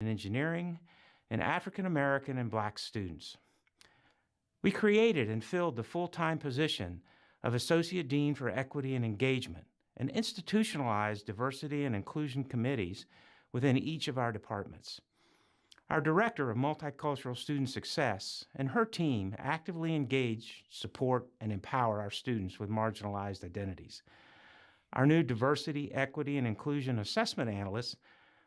in engineering, and African American and Black students. We created and filled the full-time position of Associate Dean for Equity and Engagement and institutionalized diversity and inclusion committees within each of our departments. Our Director of Multicultural Student Success and her team actively engage, support, and empower our students with marginalized identities. Our new Diversity, Equity, and Inclusion Assessment Analyst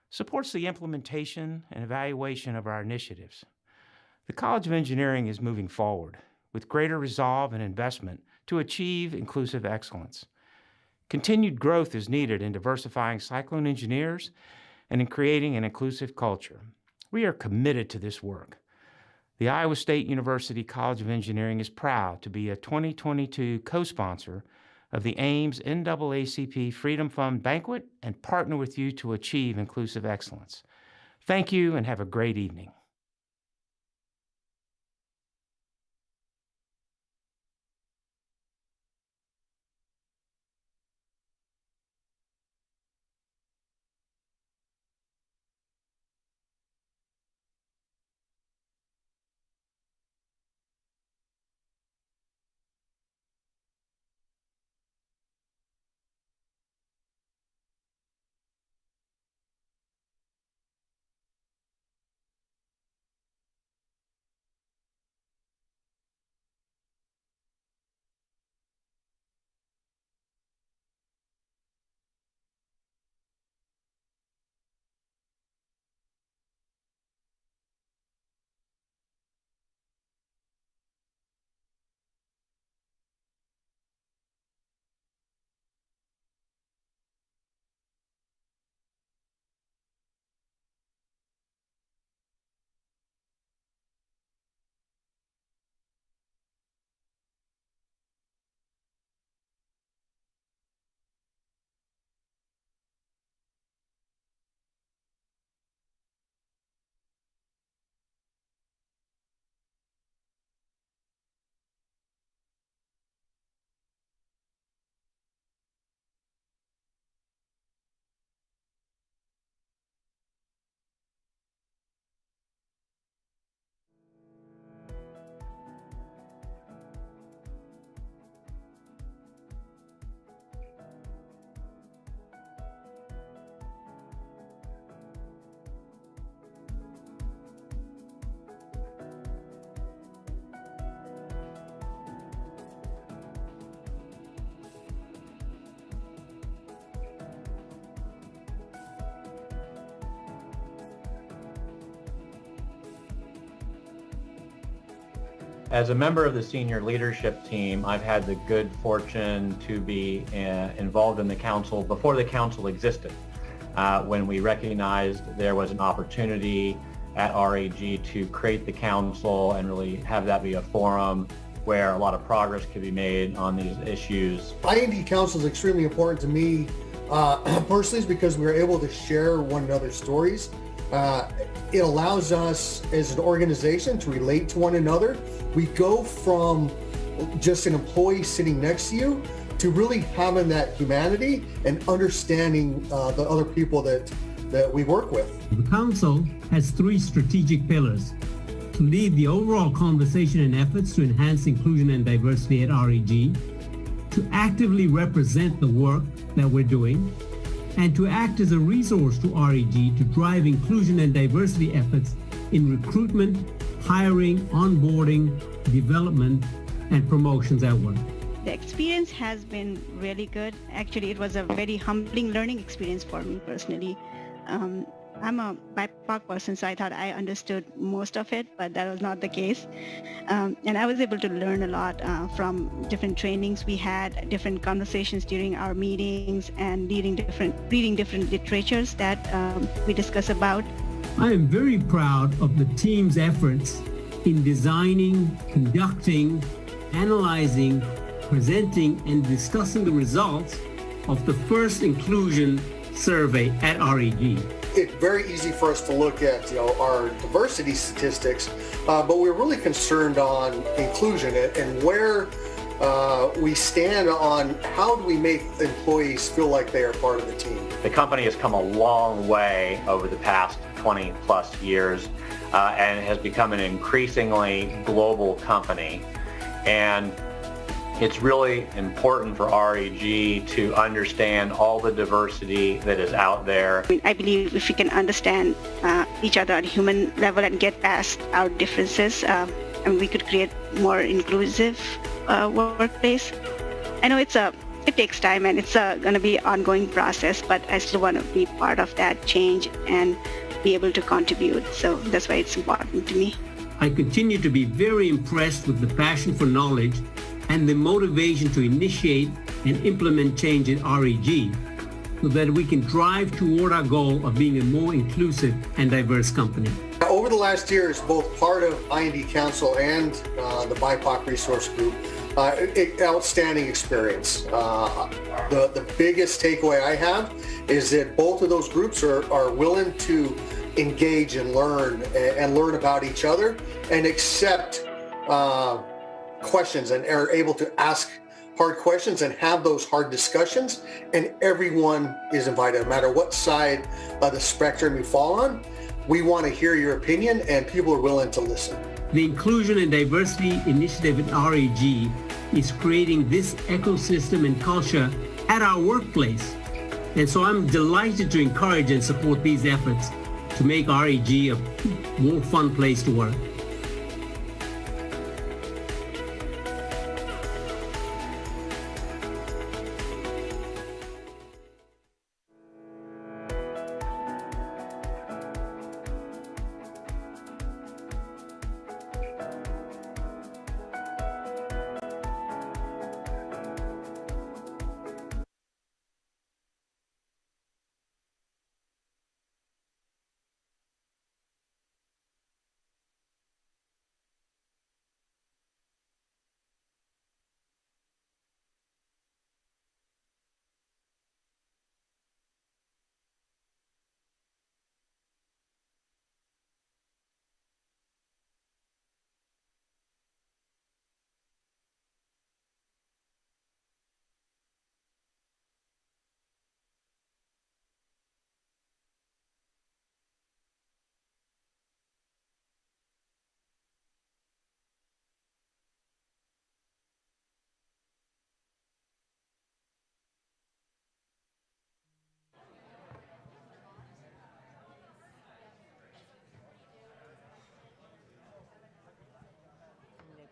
supports the implementation and evaluation of our initiatives. The College of Engineering is moving forward with greater resolve and investment to achieve inclusive excellence. Continued growth is needed in diversifying Cyclone engineers and in creating an inclusive culture. We are committed to this work. The Iowa State University College of Engineering is proud to be a 2022 co-sponsor of the Ames-NAACP Freedom Fund Banquet and partner with you to achieve inclusive excellence. Thank you and have a great evening. As a member of the senior leadership team, I've had the good fortune to be involved in the council before the council existed, when we recognized there was an opportunity at RAG to create the council and really have that be a forum where a lot of progress could be made on these issues. IND Council is extremely important to me personally, because we're able to share one another's stories. It allows us as an organization to relate to one another. We go from just an employee sitting next to you to really having that humanity and understanding the other people that we work with. The council has three strategic pillars: to lead the overall conversation and efforts to enhance inclusion and diversity at RAG, to actively represent the work that we're doing, and to act as a resource to RAG to drive inclusion and diversity efforts in recruitment, hiring, onboarding, development, and promotions at work. The experience has been really good. Actually, it was a very humbling learning experience for me personally. I'm a BIPOC person, so I thought I understood most of it, but that was not the case. And I was able to learn a lot from different trainings we had, different conversations during our meetings, and reading different literatures that we discuss about. I am very proud of the team's efforts in designing, conducting, analyzing, presenting, and discussing the results of the first inclusion survey at RAG. It's very easy for us to look at our diversity statistics, but we're really concerned on inclusion and where we stand on how do we make employees feel like they are part of the team. The company has come a long way over the past 20 plus years and has become an increasingly global company. And it's really important for REG to understand all the diversity that is out there. I believe if we can understand each other at a human level and get past our differences, and we could create more inclusive workplace. I know it takes time and it's going to be an ongoing process, but I still want to be part of that change and be able to contribute. So that's why it's important to me. I continue to be very impressed with the passion for knowledge and the motivation to initiate and implement change at REG so that we can drive toward our goal of being a more inclusive and diverse company. Over the last years, both part of I&D Council and the BIPOC Resource Group, outstanding experience. The biggest takeaway I have is that both of those groups are willing to engage and learn about each other and accept questions and are able to ask hard questions and have those hard discussions, and everyone is invited, no matter what side of the spectrum you fall on. We want to hear your opinion, and people are willing to listen. The Inclusion and Diversity Initiative at REG is creating this ecosystem and culture at our workplace. And so I'm delighted to encourage and support these efforts to make REG a more fun place to work.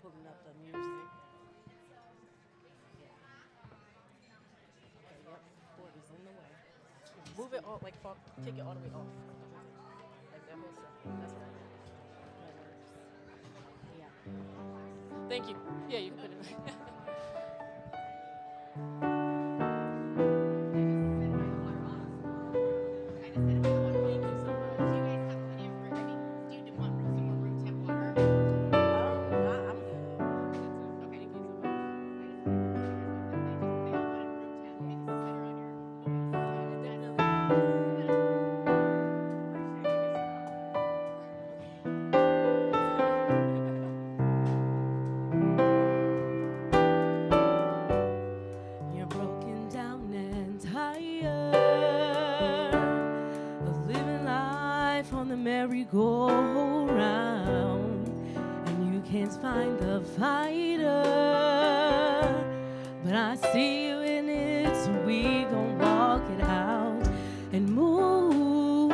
Pulling up the music. Yeah. Okay, yep. Board is in the way. Move it all, like, take it all the way off. Like that whole stuff. That's right. That works. Yeah. Thank you. Yeah, you can put it back. Merry-go-round, and you can't find the fighter, but I see you in it, so we gon' walk it out and move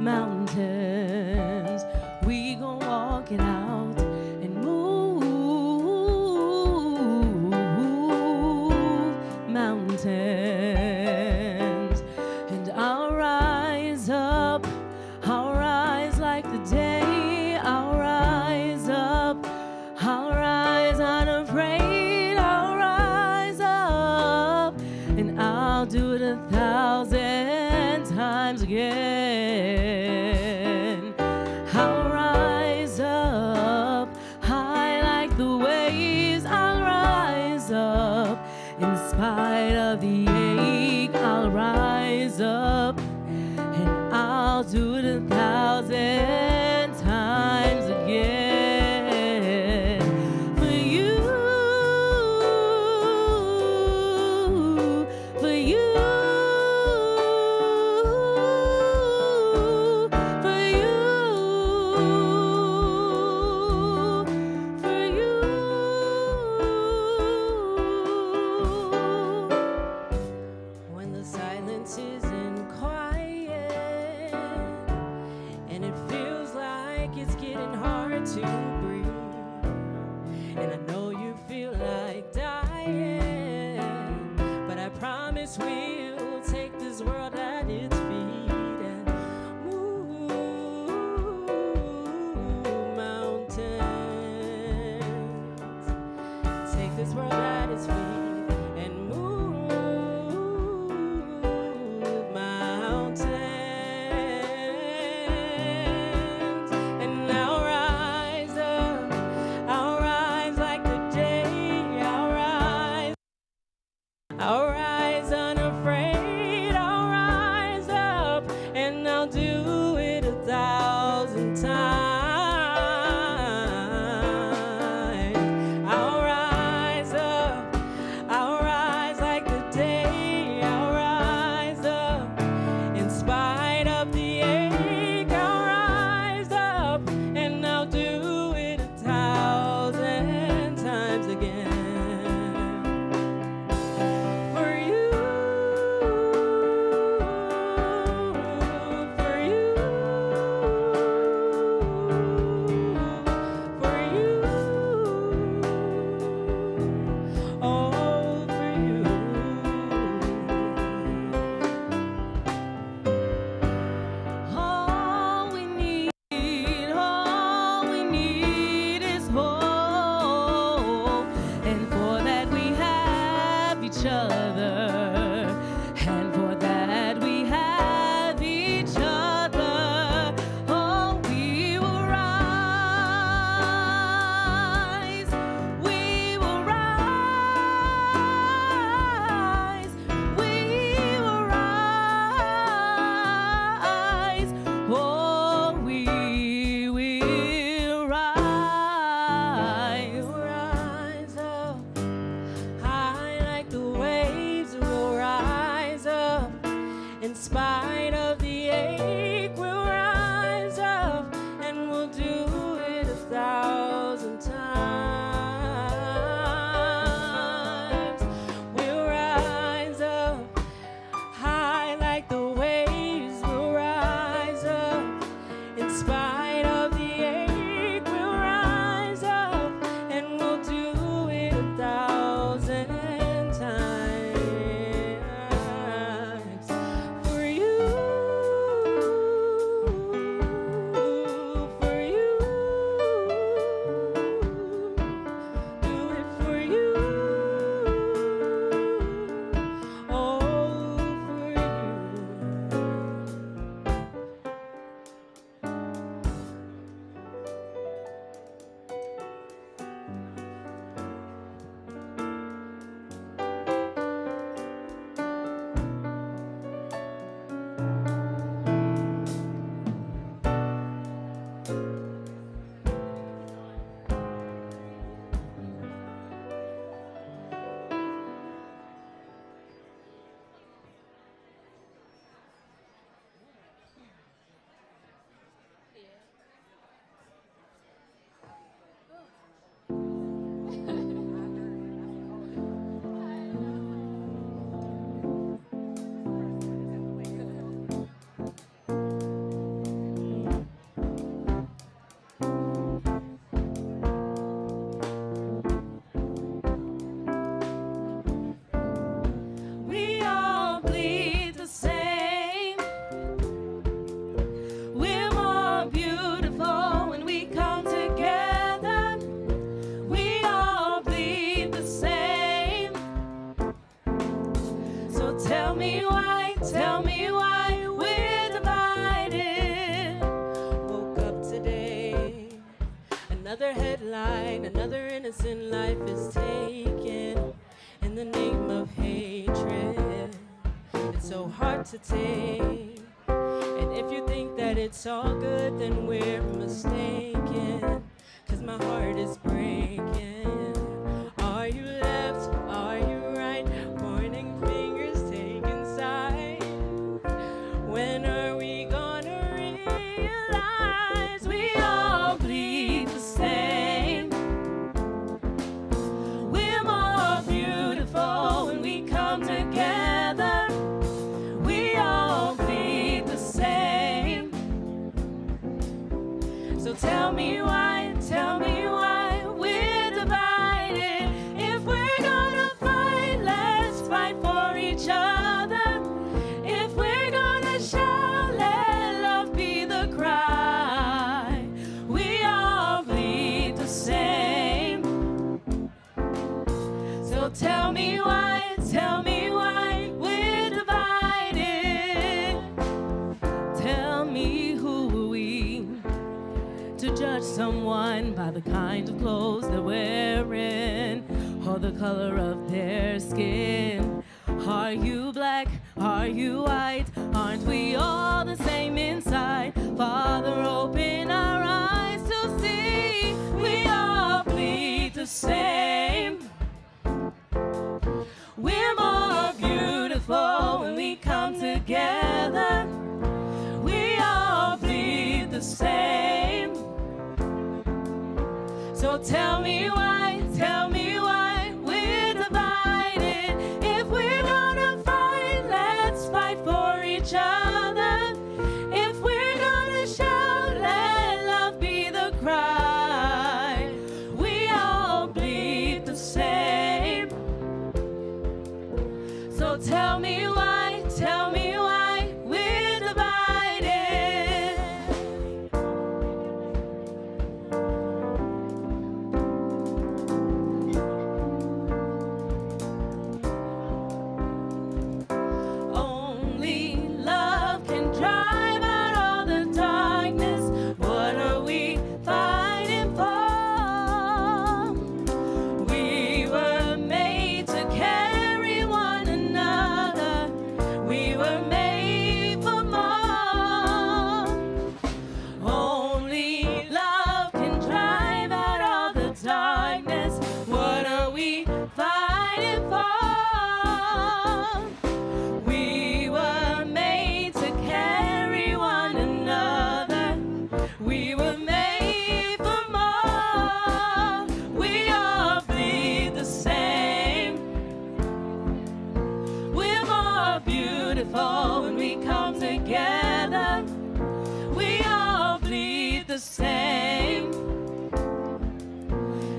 mountains. We gon' walk it out and move mountains. I'll rise like the day. I'll rise up. I'll rise unafraid. I'll rise up, and I'll do it 1,000 times again. I'll rise up high like the waves. I'll rise up in spite of the ache. I'll rise up, I'll do it 1,000 times again for you, for you, I'll do it 1,000 times. I'll rise up, I'll rise like the day, I'll rise up in spite of the ache. I'll rise up and I'll do it 1,000 times again. For you, for you, for you, oh, for you. All we need is hope, and for that we have each other, and for that we have each other. Oh, we will rise, we will rise, we will rise. Oh, we will rise, rise up high like the waves. We'll rise up in spite of the ache. We'll rise up and we'll do it 1,000 times. We'll rise up high like the waves. We'll rise up in spite of the ache. We'll rise up and we'll do it 1,000 times. For you, for you, do it for you, oh, for you. We all bleed the same. We're more beautiful when we come together. We all bleed the same. So tell me why we're divided. Woke up today, another headline, another innocent life is taken in the name of hatred. It's so hard to take, and if you think that it's all good, then we're mistaken, 'cause my heart is breaking. Are you left? Are you right? Pointing fingers, taking sides. When are we gonna realize we all bleed the same? We're more beautiful when we come together. We all bleed the same. So tell me why we're divided. If we're gonna fight, let's fight for each other. If we're gonna shout, let love be the cry. We all bleed the same. So tell me why we're divided. Tell me who are we to judge someone by the kind of clothes they're wearing or the color of their skin? Are you black? Are you white? Aren't we all the same in So tell me why we're divided. If we're gonna fight, let's fight for each other. If we're gonna shout, let love be the cry. We all bleed the same. So tell me why we're divided. Only love can drive out all the darkness. What are we fighting for? We were made to carry one another. We were made for more. Only love can drive out all the darkness. What are we fighting for? We were made to carry one another. We were made for more. We all bleed the same. We're more beautiful when we come together. We all bleed the same.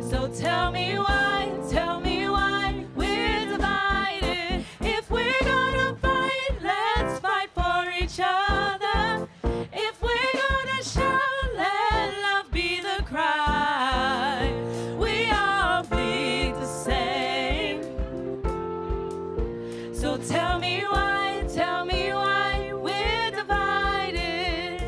So tell me why we're divided. If we're gonna fight, let's fight for each other. If we're gonna shout, let love be the cry. We all bleed the same. So tell me why we're divided.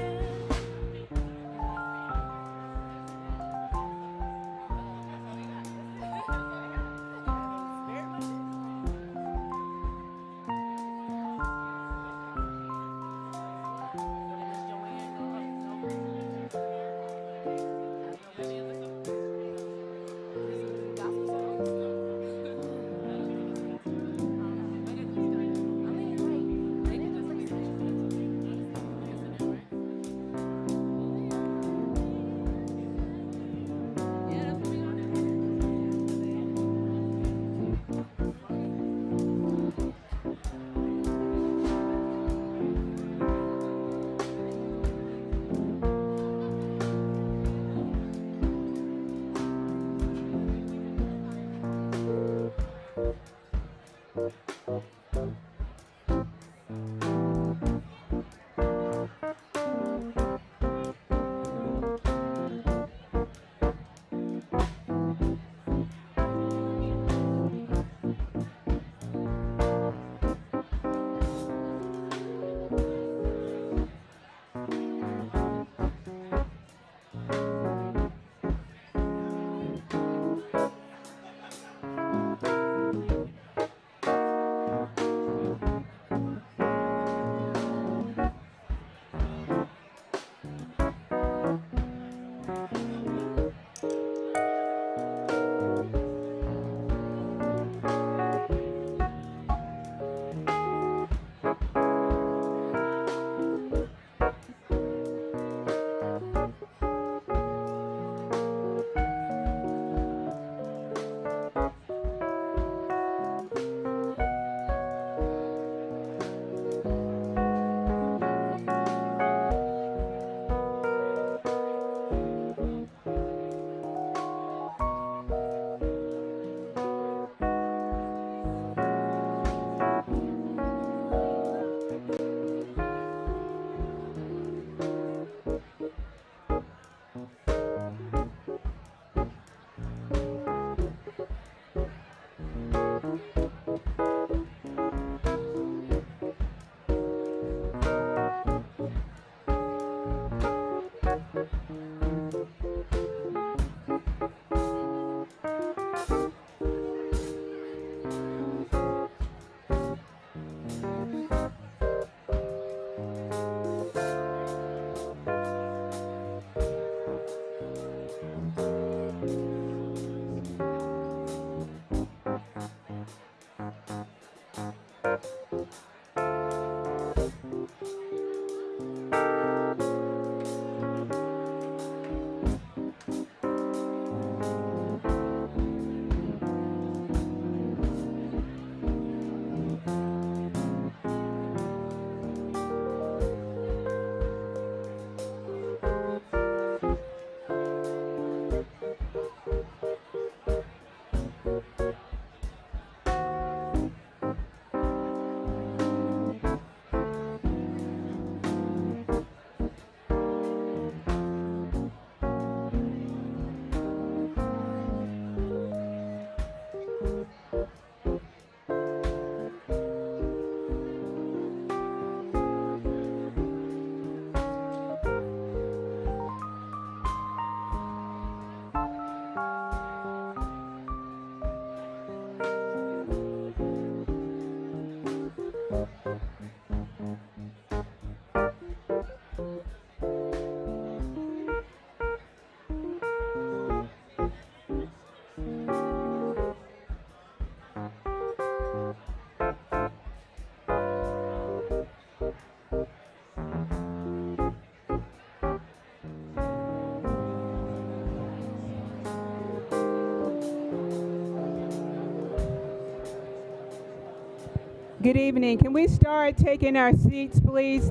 Good evening. Can we start taking our seats, please?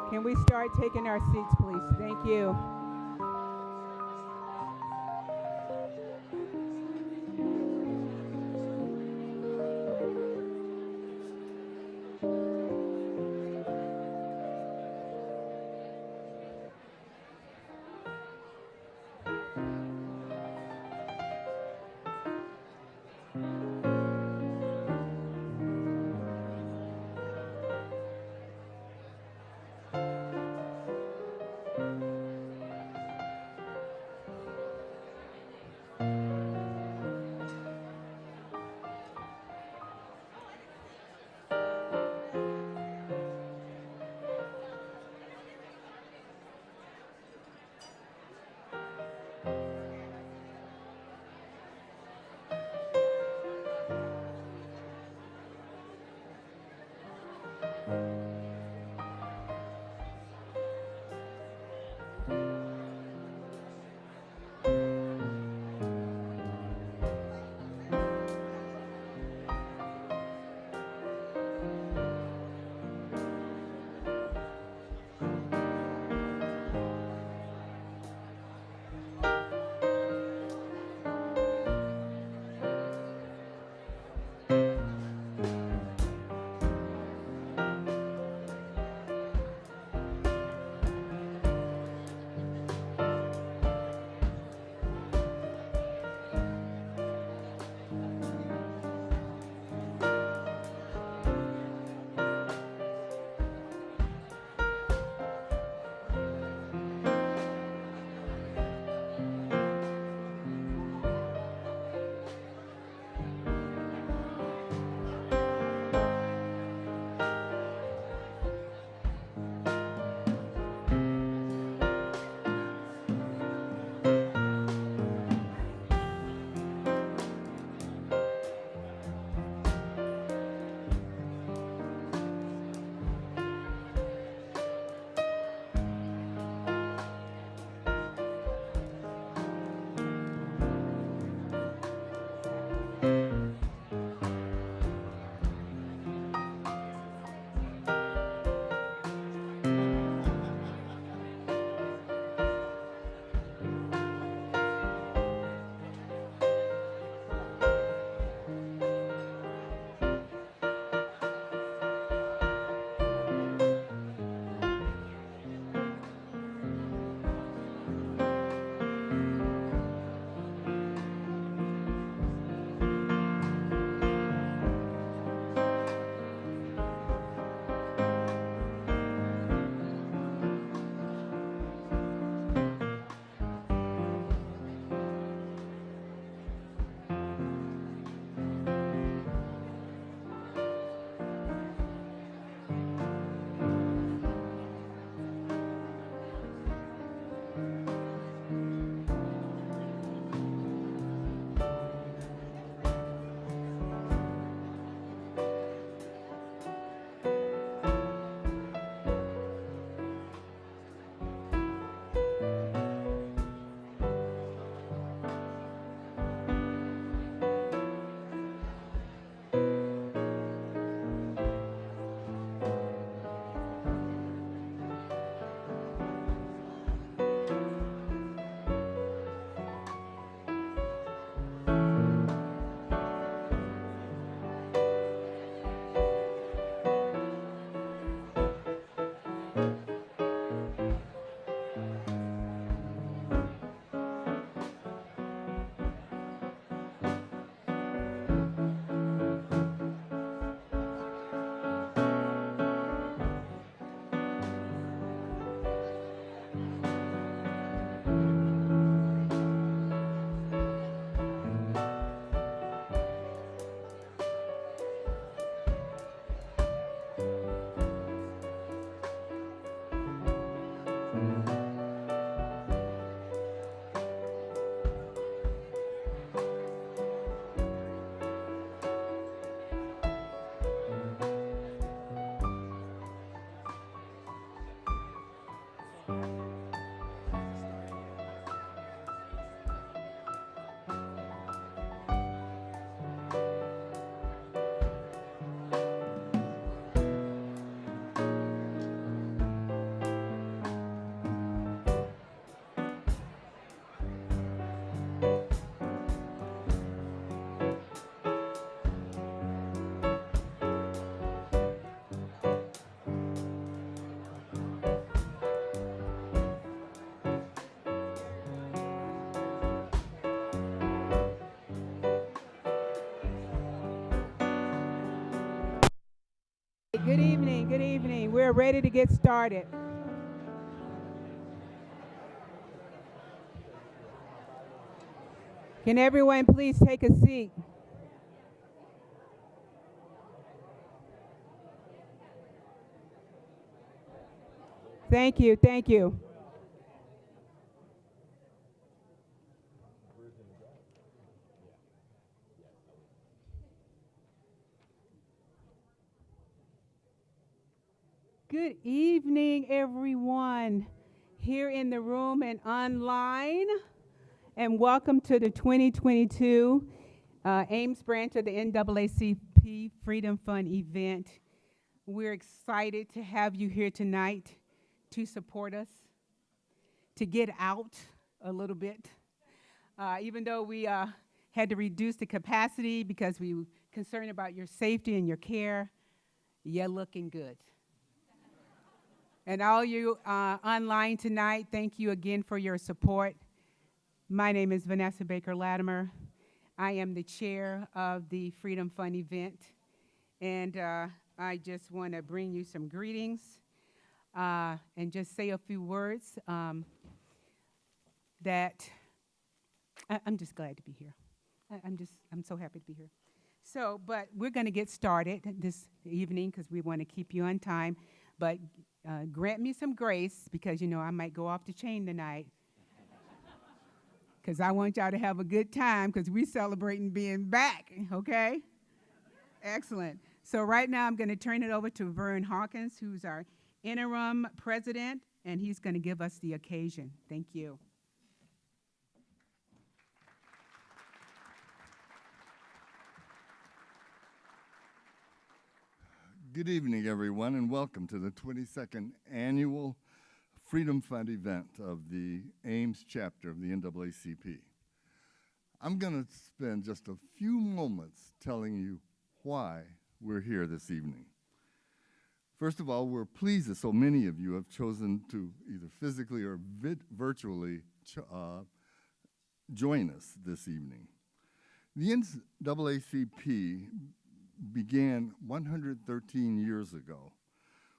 Can we start taking our seats, please? Thank you. right, good evening, good evening. We're ready to get started. Can everyone please take a seat? Thank you, thank you. Good evening, everyone here in the room and online, and welcome to the 2022 Ames branch of the NAACP Freedom Fund event. We're excited to have you here tonight to support us, to get out a little bit. Even though we had to reduce the capacity because we were concerned about your safety and your care, you're looking good. And all you online tonight, thank you again for your support. My name is Vanessa Baker Latimer. I am the chair of the Freedom Fund event. And I just want to bring you some greetings and just say a few words that I'm just glad to be here. I'm so happy to be here. So, but we're going to get started this evening because we want to keep you on time. But grant me some grace because, you know, I might go off the chain tonight. Because I want y'all to have a good time because we're celebrating being back, okay? Excellent. So right now I'm going to turn it over to Vern Hawkins, who's our interim president, and he's going to give us the occasion. Thank you. Good evening, everyone, and welcome to the 22nd Annual Freedom Fund event of the Ames chapter of the NAACP. I'm going to spend just a few moments telling you why we're here this evening. First of all, we're pleased that so many of you have chosen to either physically or virtually join us this evening. The NAACP began 113 years ago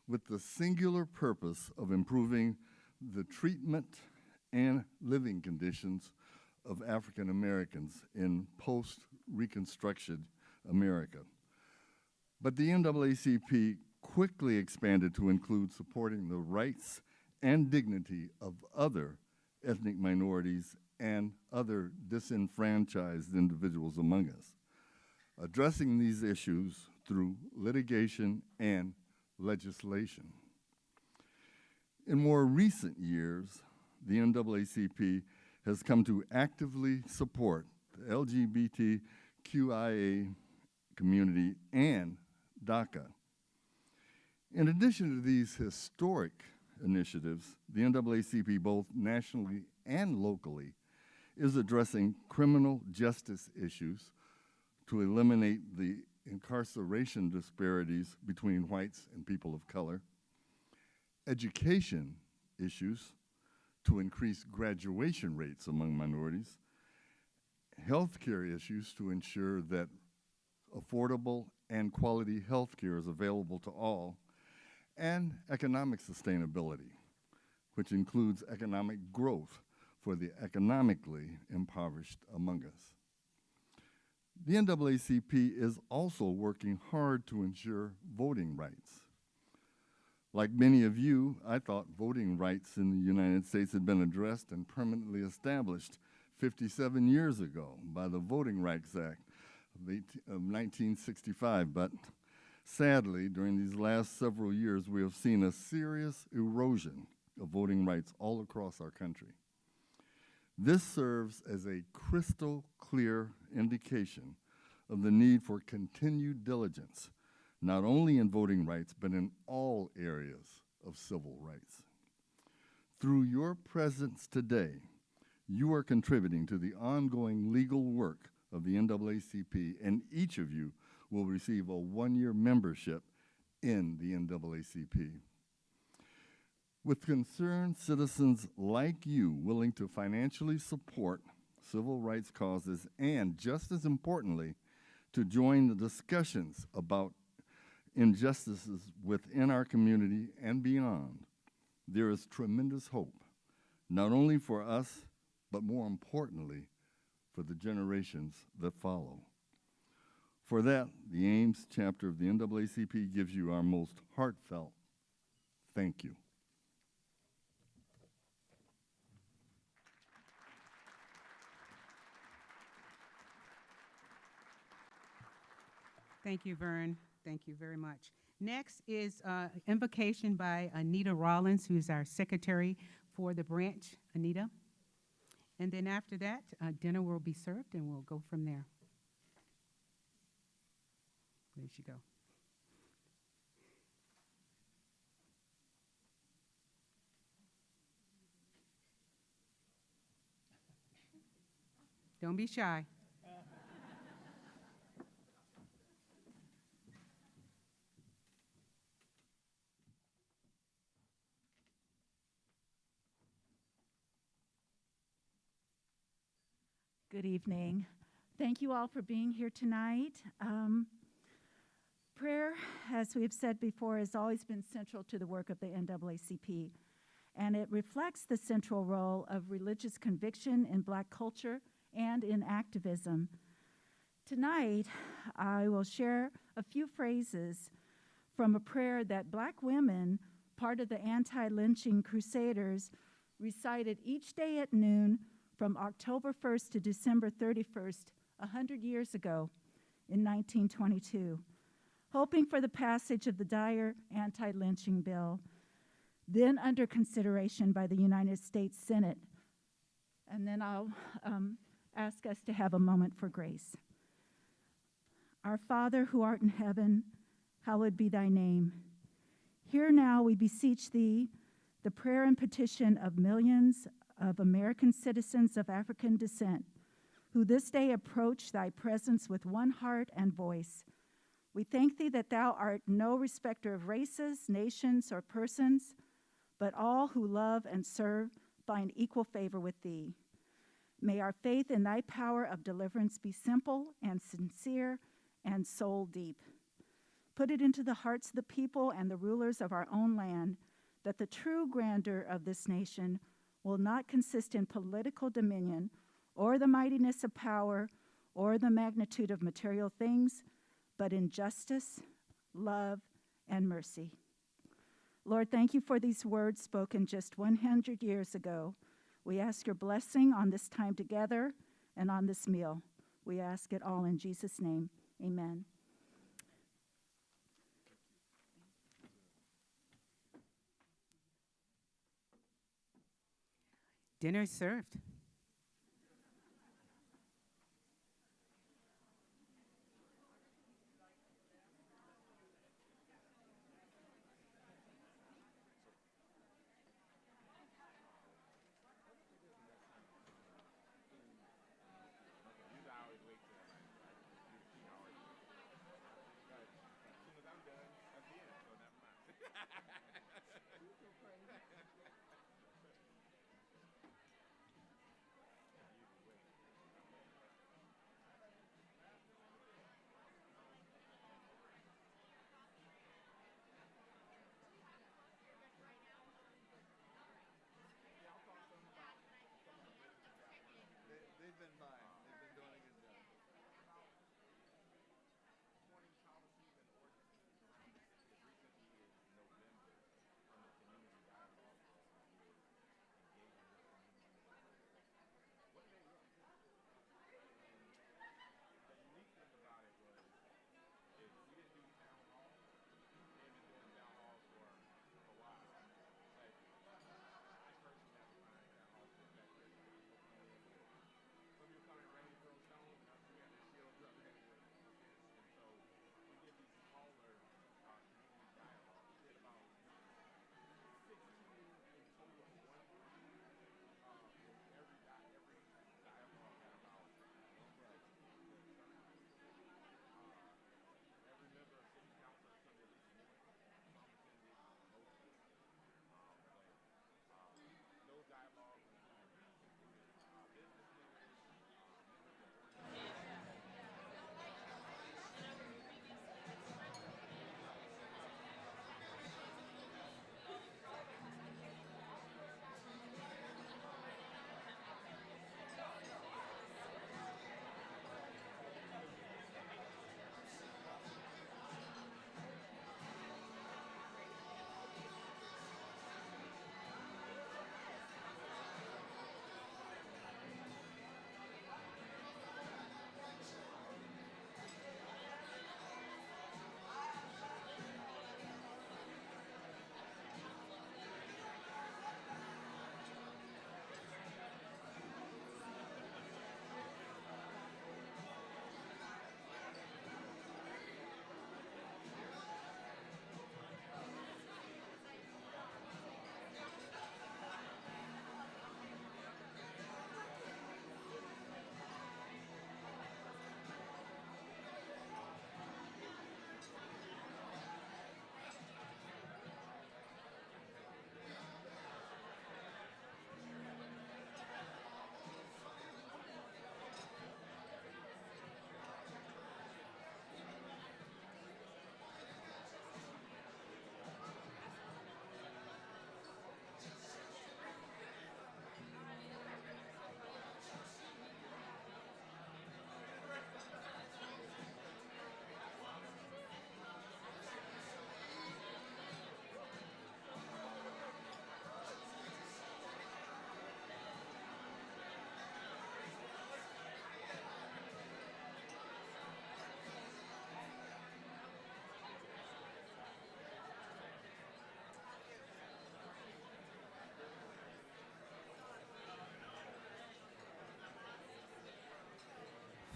with the singular purpose of improving the treatment and living conditions of African Americans in post-Reconstruction America. But the NAACP quickly expanded to include supporting the rights and dignity of other ethnic minorities and other disenfranchised individuals among us, addressing these issues through litigation and legislation. In more recent years, the NAACP has come to actively support the LGBTQIA community and DACA. In addition to these historic initiatives, the NAACP, both nationally and locally, is addressing criminal justice issues to eliminate the incarceration disparities between whites and people of color, education issues to increase graduation rates among minorities, healthcare issues to ensure that affordable and quality healthcare is available to all, and economic sustainability, which includes economic growth for the economically impoverished among us. The NAACP is also working hard to ensure voting rights. Like many of you, I thought voting rights in the United States had been addressed and permanently established 57 years ago by the Voting Rights Act of 1965, but sadly, during these last several years, we have seen a serious erosion of voting rights all across our country. This serves as a crystal clear indication of the need for continued diligence, not only in voting rights, but in all areas of civil rights. Through your presence today, you are contributing to the ongoing legal work of the NAACP, and each of you will receive a one-year membership in the NAACP. With concerned citizens like you willing to financially support civil rights causes and, just as importantly, to join the discussions about injustices within our community and beyond, there is tremendous hope, not only for us, but more importantly, for the generations that follow. For that, the Ames chapter of the NAACP gives you our most heartfelt thank you. Thank you, Vern. Thank you very much. Next is invocation by Anita Rollins, who's our secretary for the branch. Anita. And then after that, dinner will be served, and we'll go from there. There she go. Don't be shy. Good evening. Thank you all for being here tonight. Prayer, as we've said before, has always been central to the work of the NAACP, and it reflects the central role of religious conviction in Black culture and in activism. Tonight, I will share a few phrases from a prayer that Black women, part of the anti-lynching crusaders, recited each day at noon from October 1st to December 31st, 100 years ago in 1922, hoping for the passage of the dire anti-lynching bill, then under consideration by the United States Senate. And then I'll ask us to have a moment for grace. Our Father who art in heaven, hallowed be thy name. Hear now, we beseech thee, the prayer and petition of millions of American citizens of African descent, who this day approach thy presence with one heart and voice. We thank thee that thou art no respecter of races, nations, or persons, but all who love and serve find equal favor with thee. May our faith in thy power of deliverance be simple and sincere and soul deep. Put it into the hearts of the people and the rulers of our own land, that the true grandeur of this nation will not consist in political dominion or the mightiness of power or the magnitude of material things, but in justice, love, and mercy. Lord, thank you for these words spoken just 100 years ago. We ask your blessing on this time together and on this meal. We ask it all in Jesus' name. Amen. Dinner is served.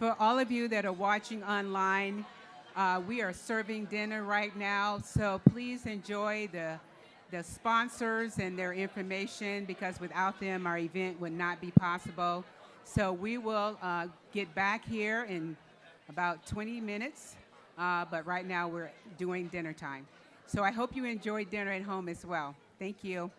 For all of you that are watching online, we are serving dinner right now, so please enjoy the sponsors and their information, because without them, our event would not be possible. So we will get back here in about 20 minutes, but right now we're doing dinner time. So I hope you enjoyed dinner at home as well. Thank you.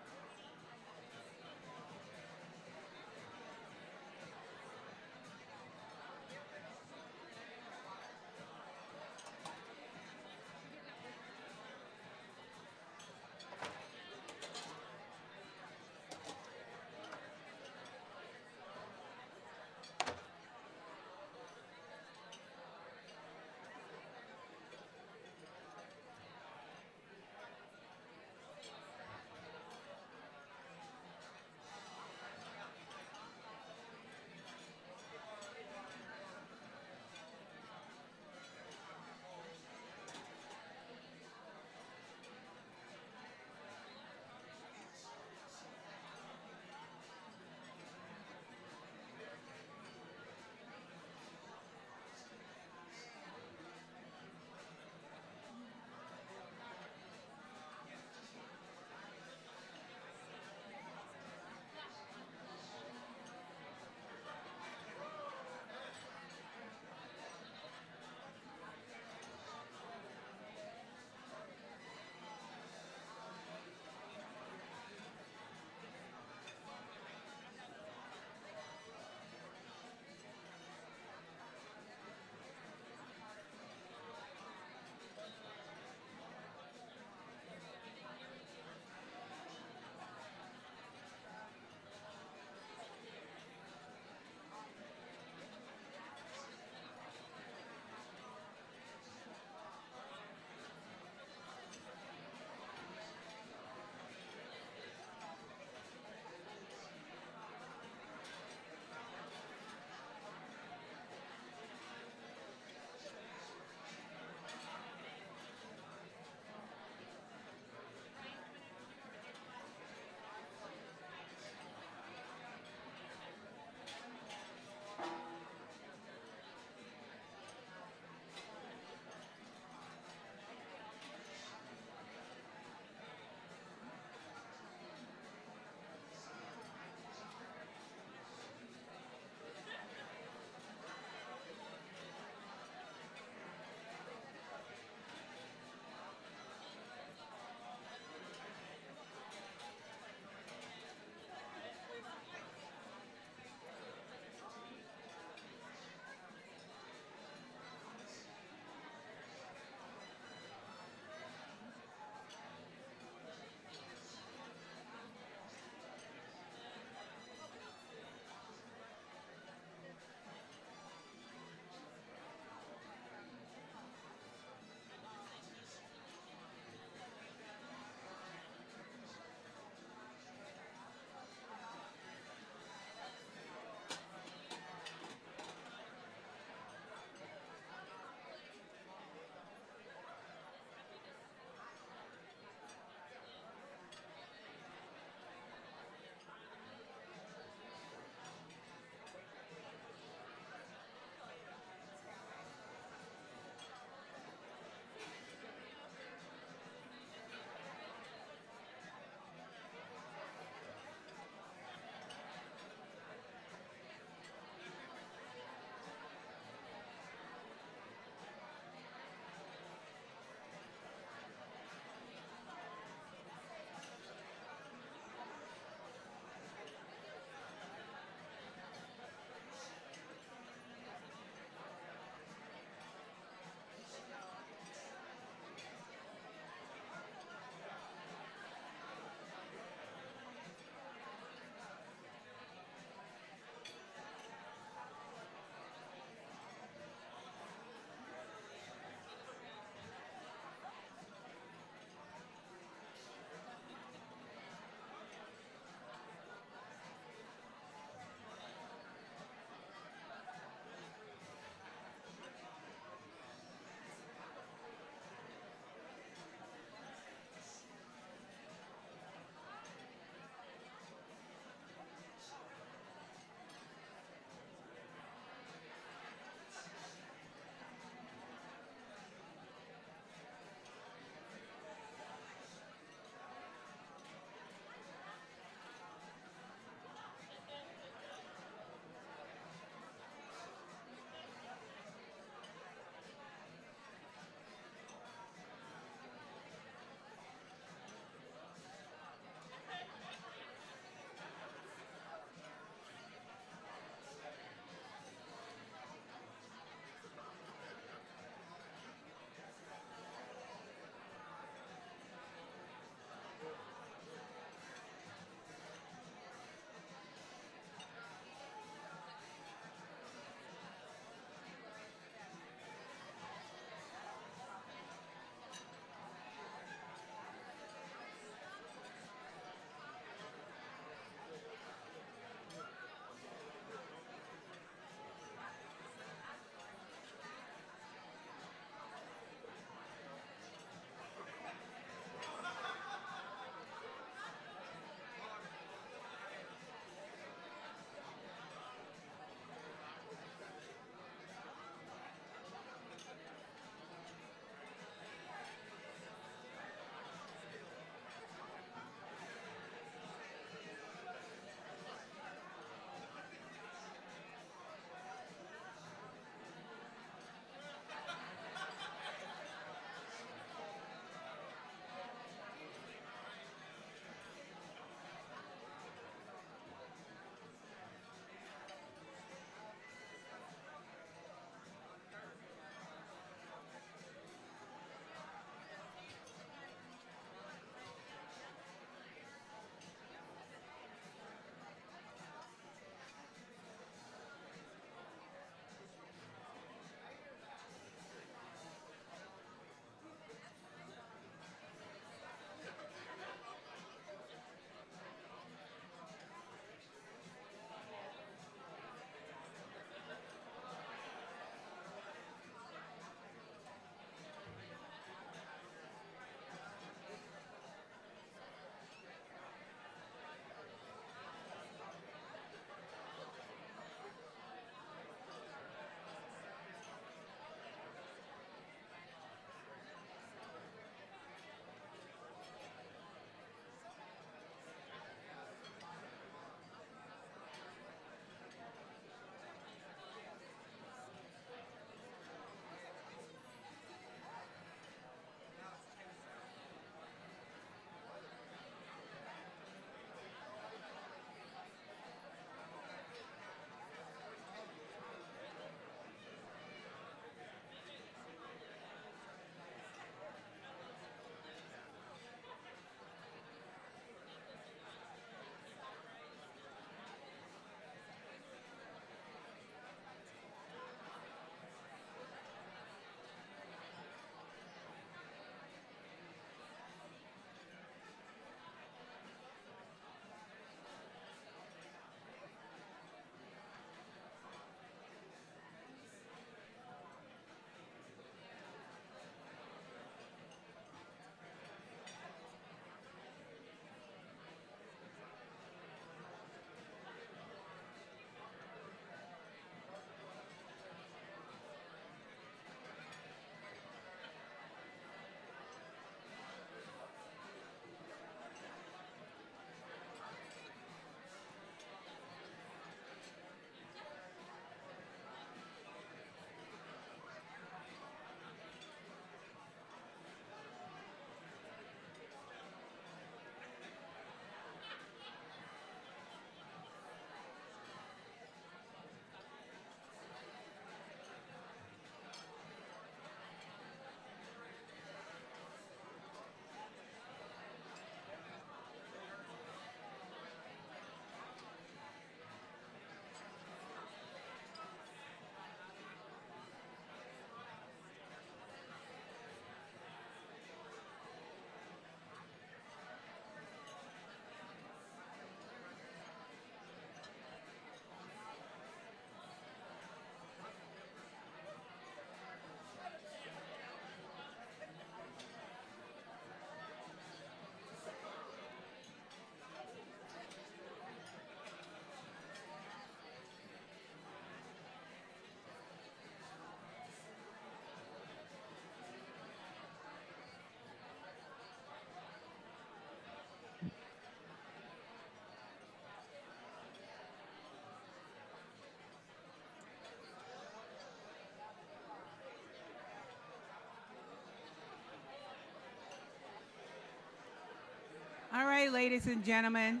All right, ladies and gentlemen,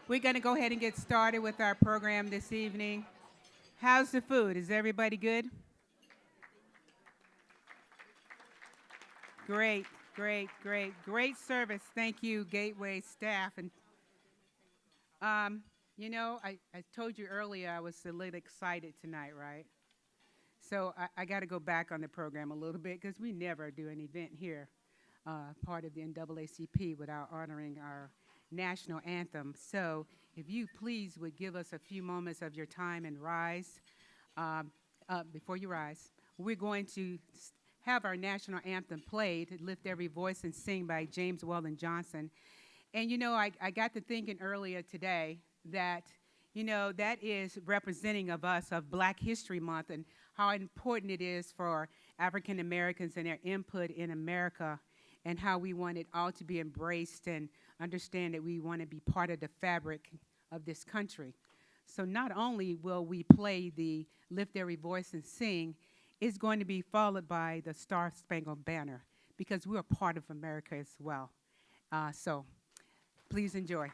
we're going to go ahead and get started with our program this evening. How's the food? Is everybody good? Great, great, great, great service. Thank you, Gateway staff. And you know, I told you earlier I was a little excited tonight, right? So I got to go back on the program a little bit because we never do an event here, part of the NAACP, without honoring our national anthem. So if you please would give us a few moments of your time and rise. Before you rise, we're going to have our national anthem played, Lift Every Voice and Sing by James Weldon Johnson. And you know, I got to thinking earlier today that, you know, that is representing of us of Black History Month and how important it is for African Americans and their input in America and how we want it all to be embraced and understand that we want to be part of the fabric of this country. So not only will we play the Lift Every Voice and Sing, it's going to be followed by the Star Spangled Banner because we're part of America as well. So please enjoy.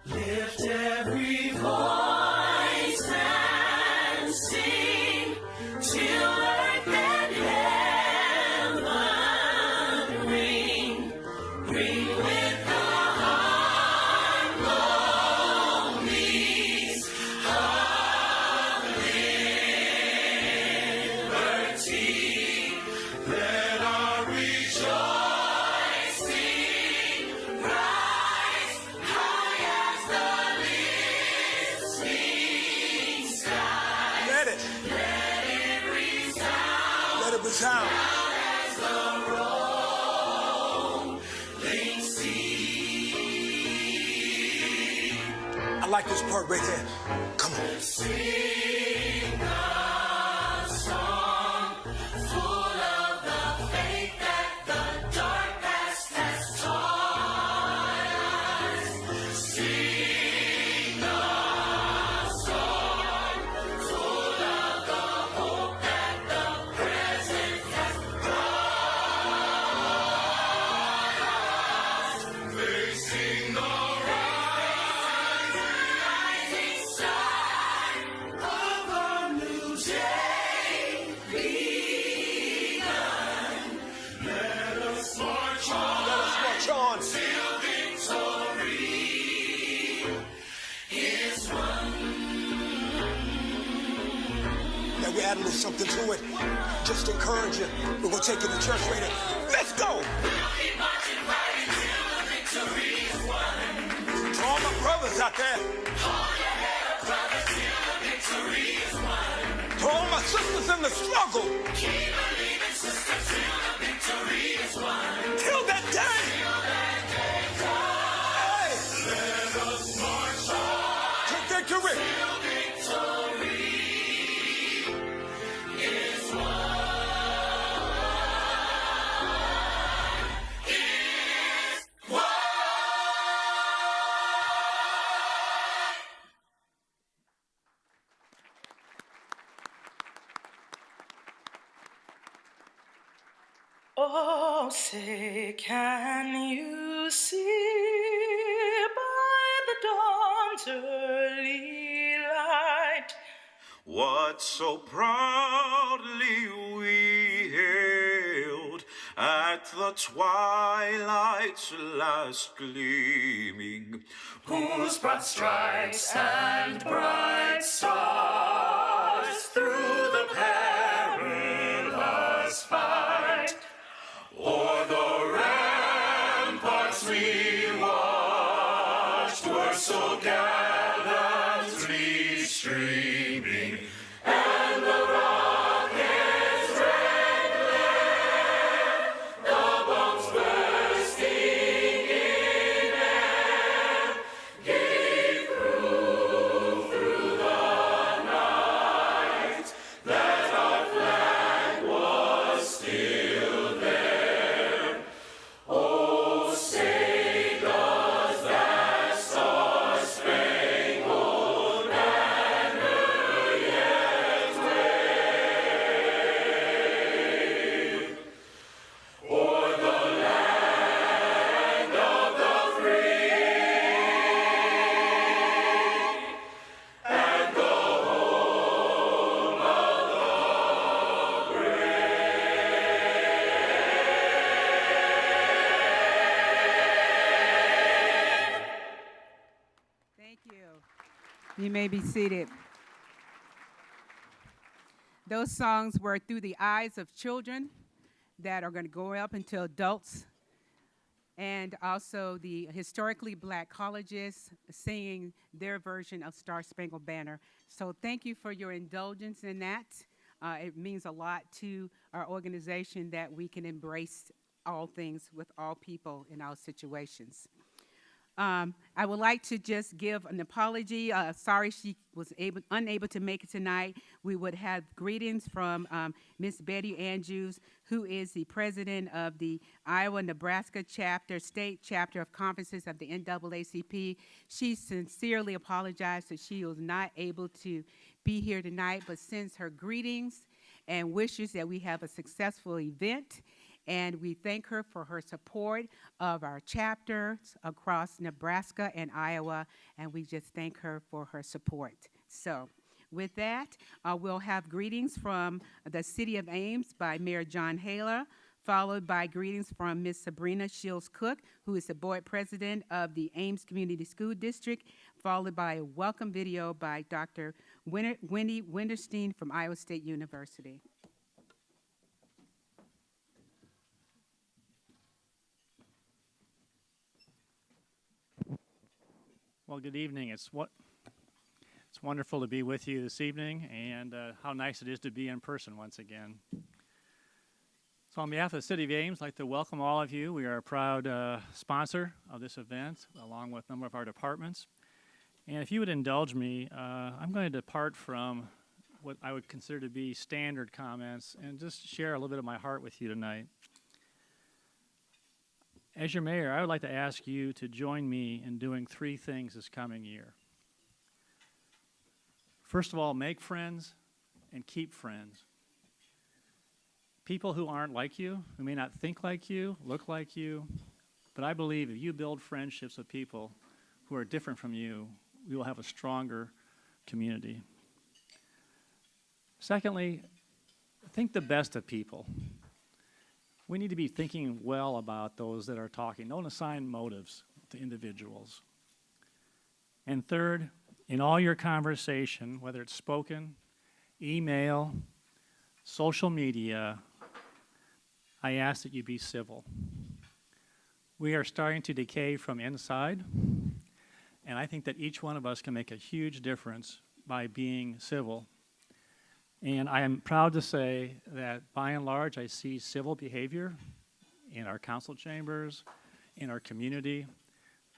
Lift every voice and sing till earth and heaven ring. Ring with the harmonies of liberty. Let our rejoicing rise high as the listening sky. Let it resound. Let it resound. As the rolling sea. I like this part right here. Come on. Sing a song full of the faith that the dark past has taught us. Sing a song full of the hope that the present has brought us. Facing the rising sun of a new day begun. Let us march on. Let us march on. Till victory is won. Now we add a little something to it. Just to encourage you. We're going to take it to church later. Let's go. We'll be marching right until the victory is won. To all my brothers out there. Hold your head up, brother, till the victory is won. To all my sisters in the struggle. Keep believing, sister, till the victory is won. Till that day. Till that day comes. Hey. Let us march on. To victory. Till victory is won. Is won. Oh, say, can you see by the dawn's early light what so proudly we hailed at the twilight's last gleaming, whose broad stripes and bright stars through the perilous fight o'er the ramparts we watched were so gallantly streaming, and the rocket's red glare, the bombs bursting in air, gave proof through the night that our flag was still there. Oh, say does that star-spangled Thank you. You may be seated. Those songs were through the eyes of children that are going to grow up into adults, and also the historically black colleges singing their version of Star Spangled Banner. So thank you for your indulgence in that. It means a lot to our organization that we can embrace all things with all people in all situations. I would like to just give an apology. Sorry she was unable to make it tonight. We would have greetings from Miss Betty Andrews, who is the president of the Iowa-Nebraska chapter, state chapter of conferences of the NAACP. She sincerely apologized that she was not able to be here tonight, but sends her greetings and wishes that we have a successful event. And we thank her for her support of our chapters across Nebraska and Iowa, and we just thank her for her support. So with that, we'll have greetings from the City of Ames by Mayor John Haler, followed by greetings from Ms. Sabrina Shields Cook, who is the board president of the Ames Community School District, followed by a welcome video by Dr. Wendy Winterstein from Iowa State University. Well, good evening. It's wonderful to be with you this evening, and how nice it is to be in person once again. So on behalf of the City of Ames, I'd like to welcome all of you. We are a proud sponsor of this event, along with a number of our departments. And if you would indulge me, I'm going to depart from what I would consider to be standard comments and just share a little bit of my heart with you tonight. As your mayor, I would like to ask you to join me in doing 3 things this coming year. First of all, make friends and keep friends. People who aren't like you, who may not think like you, look like you, but I believe if you build friendships with people who are different from you, we will have a stronger community. Secondly, think the best of people. We need to be thinking well about those that are talking. Don't assign motives to individuals. And third, in all your conversation, whether it's spoken, email, social media, I ask that you be civil. We are starting to decay from inside, and I think that each one of us can make a huge difference by being civil. And I am proud to say that by and large, I see civil behavior in our council chambers, in our community,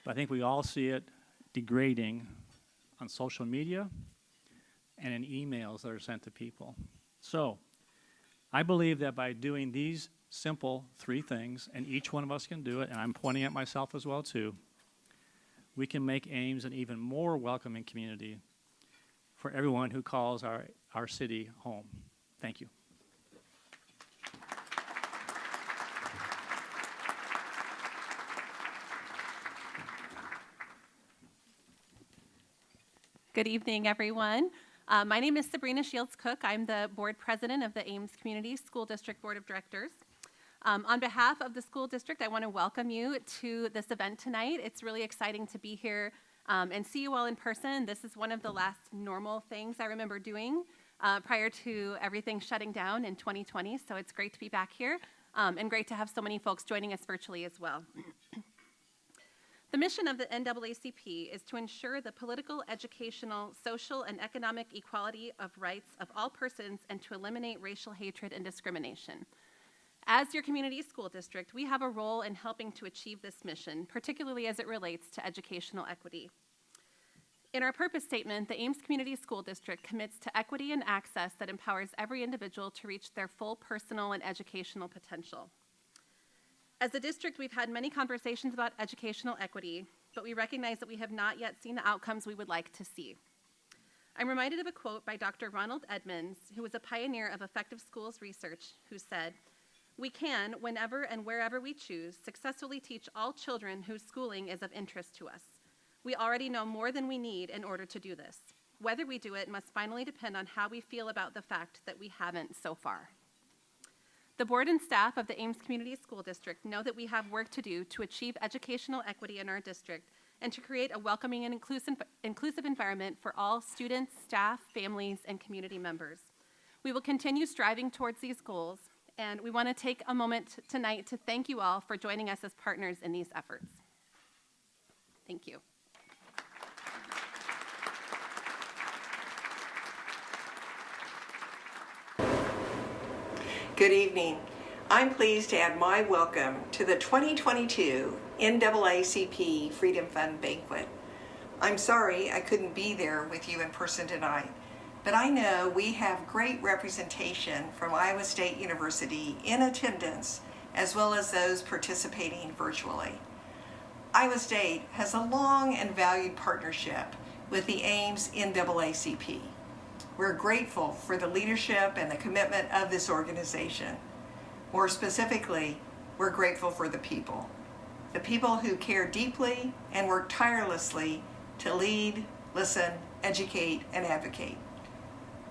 but I think we all see it degrading on social media and in emails that are sent to people. So I believe that by doing these simple 3 things, and each one of us can do it, and I'm pointing at myself as well too, we can make Ames an even more welcoming community for everyone who calls our city home. Thank you. Good evening, everyone. My name is Sabrina Shields Cook. I'm the board president of the Ames Community School District Board of Directors. On behalf of the school district, I want to welcome you to this event tonight. It's really exciting to be here and see you all in person. This is one of the last normal things I remember doing prior to everything shutting down in 2020, so it's great to be back here and great to have so many folks joining us virtually as well. The mission of the NAACP is to ensure the political, educational, social, and economic equality of rights of all persons and to eliminate racial hatred and discrimination. As your community school district, we have a role in helping to achieve this mission, particularly as it relates to educational equity. In our purpose statement, the Ames Community School District commits to equity and access that empowers every individual to reach their full personal and educational potential. As a district, we've had many conversations about educational equity, but we recognize that we have not yet seen the outcomes we would like to see. I'm reminded of a quote by Dr. Ronald Edmonds, who was a pioneer of effective schools research, who said, "We can, whenever and wherever we choose, successfully teach all children whose schooling is of interest to us. We already know more than we need in order to do this. Whether we do it must finally depend on how we feel about the fact that we haven't so far." The board and staff of the Ames Community School District know that we have work to do to achieve educational equity in our district, and to create a welcoming and inclusive environment for all students, staff, families, and community members. We will continue striving towards these goals, and we want to take a moment tonight to thank you all for joining us as partners in these efforts. Thank you. Good evening. I'm pleased to add my welcome to the 2022 NAACP Freedom Fund Banquet. I'm sorry I couldn't be there with you in person tonight, but I know we have great representation from Iowa State University in attendance, as well as those participating virtually. Iowa State has a long and valued partnership with the Ames NAACP. We're grateful for the leadership and the commitment of this organization. More specifically, we're grateful for the people who care deeply and work tirelessly to lead, listen, educate, and advocate.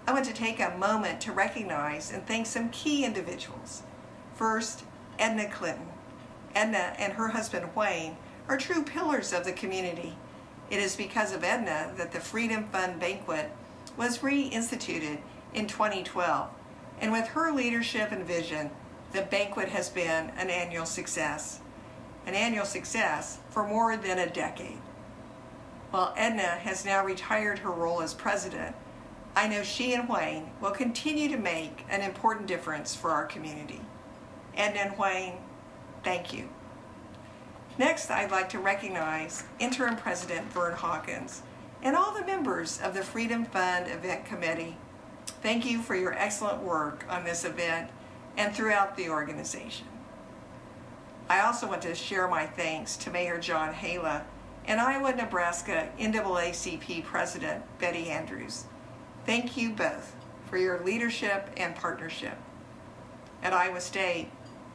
I want to take a moment to recognize and thank some key individuals. First, Edna Clinton. Edna and her husband Wayne are true pillars of the community. It is because of Edna that the Freedom Fund Banquet was reinstituted in 2012, and with her leadership and vision, the banquet has been an annual success for more than a decade. While Edna has now retired her role as president, I know she and Wayne will continue to make an important difference for our community. Edna and Wayne, thank you. Next, I'd like to recognize Interim President Vern Hawkins and all the members of the Freedom Fund Event Committee. Thank you for your excellent work on this event and throughout the organization. I also want to share my thanks to Mayor John Hala and Iowa, Nebraska NAACP President Betty Andrews. Thank you both for your leadership and partnership. At Iowa State,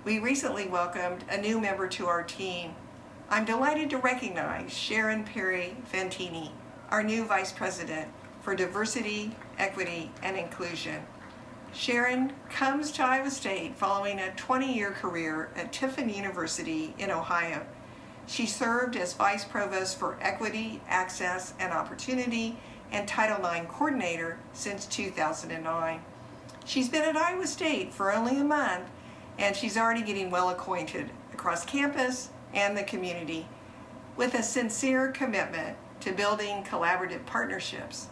we recently welcomed a new member to our team. I'm delighted to recognize Sharon Perry Fantini, our new Vice President for Diversity, Equity, and Inclusion. Sharon comes to Iowa State following a 20-year career at Tiffin University in Ohio. She served as Vice Provost for Equity, Access, and Opportunity and Title IX Coordinator since 2009. She's been at Iowa State for only a month, and she's already getting well acquainted across campus and the community with a sincere commitment to building collaborative partnerships.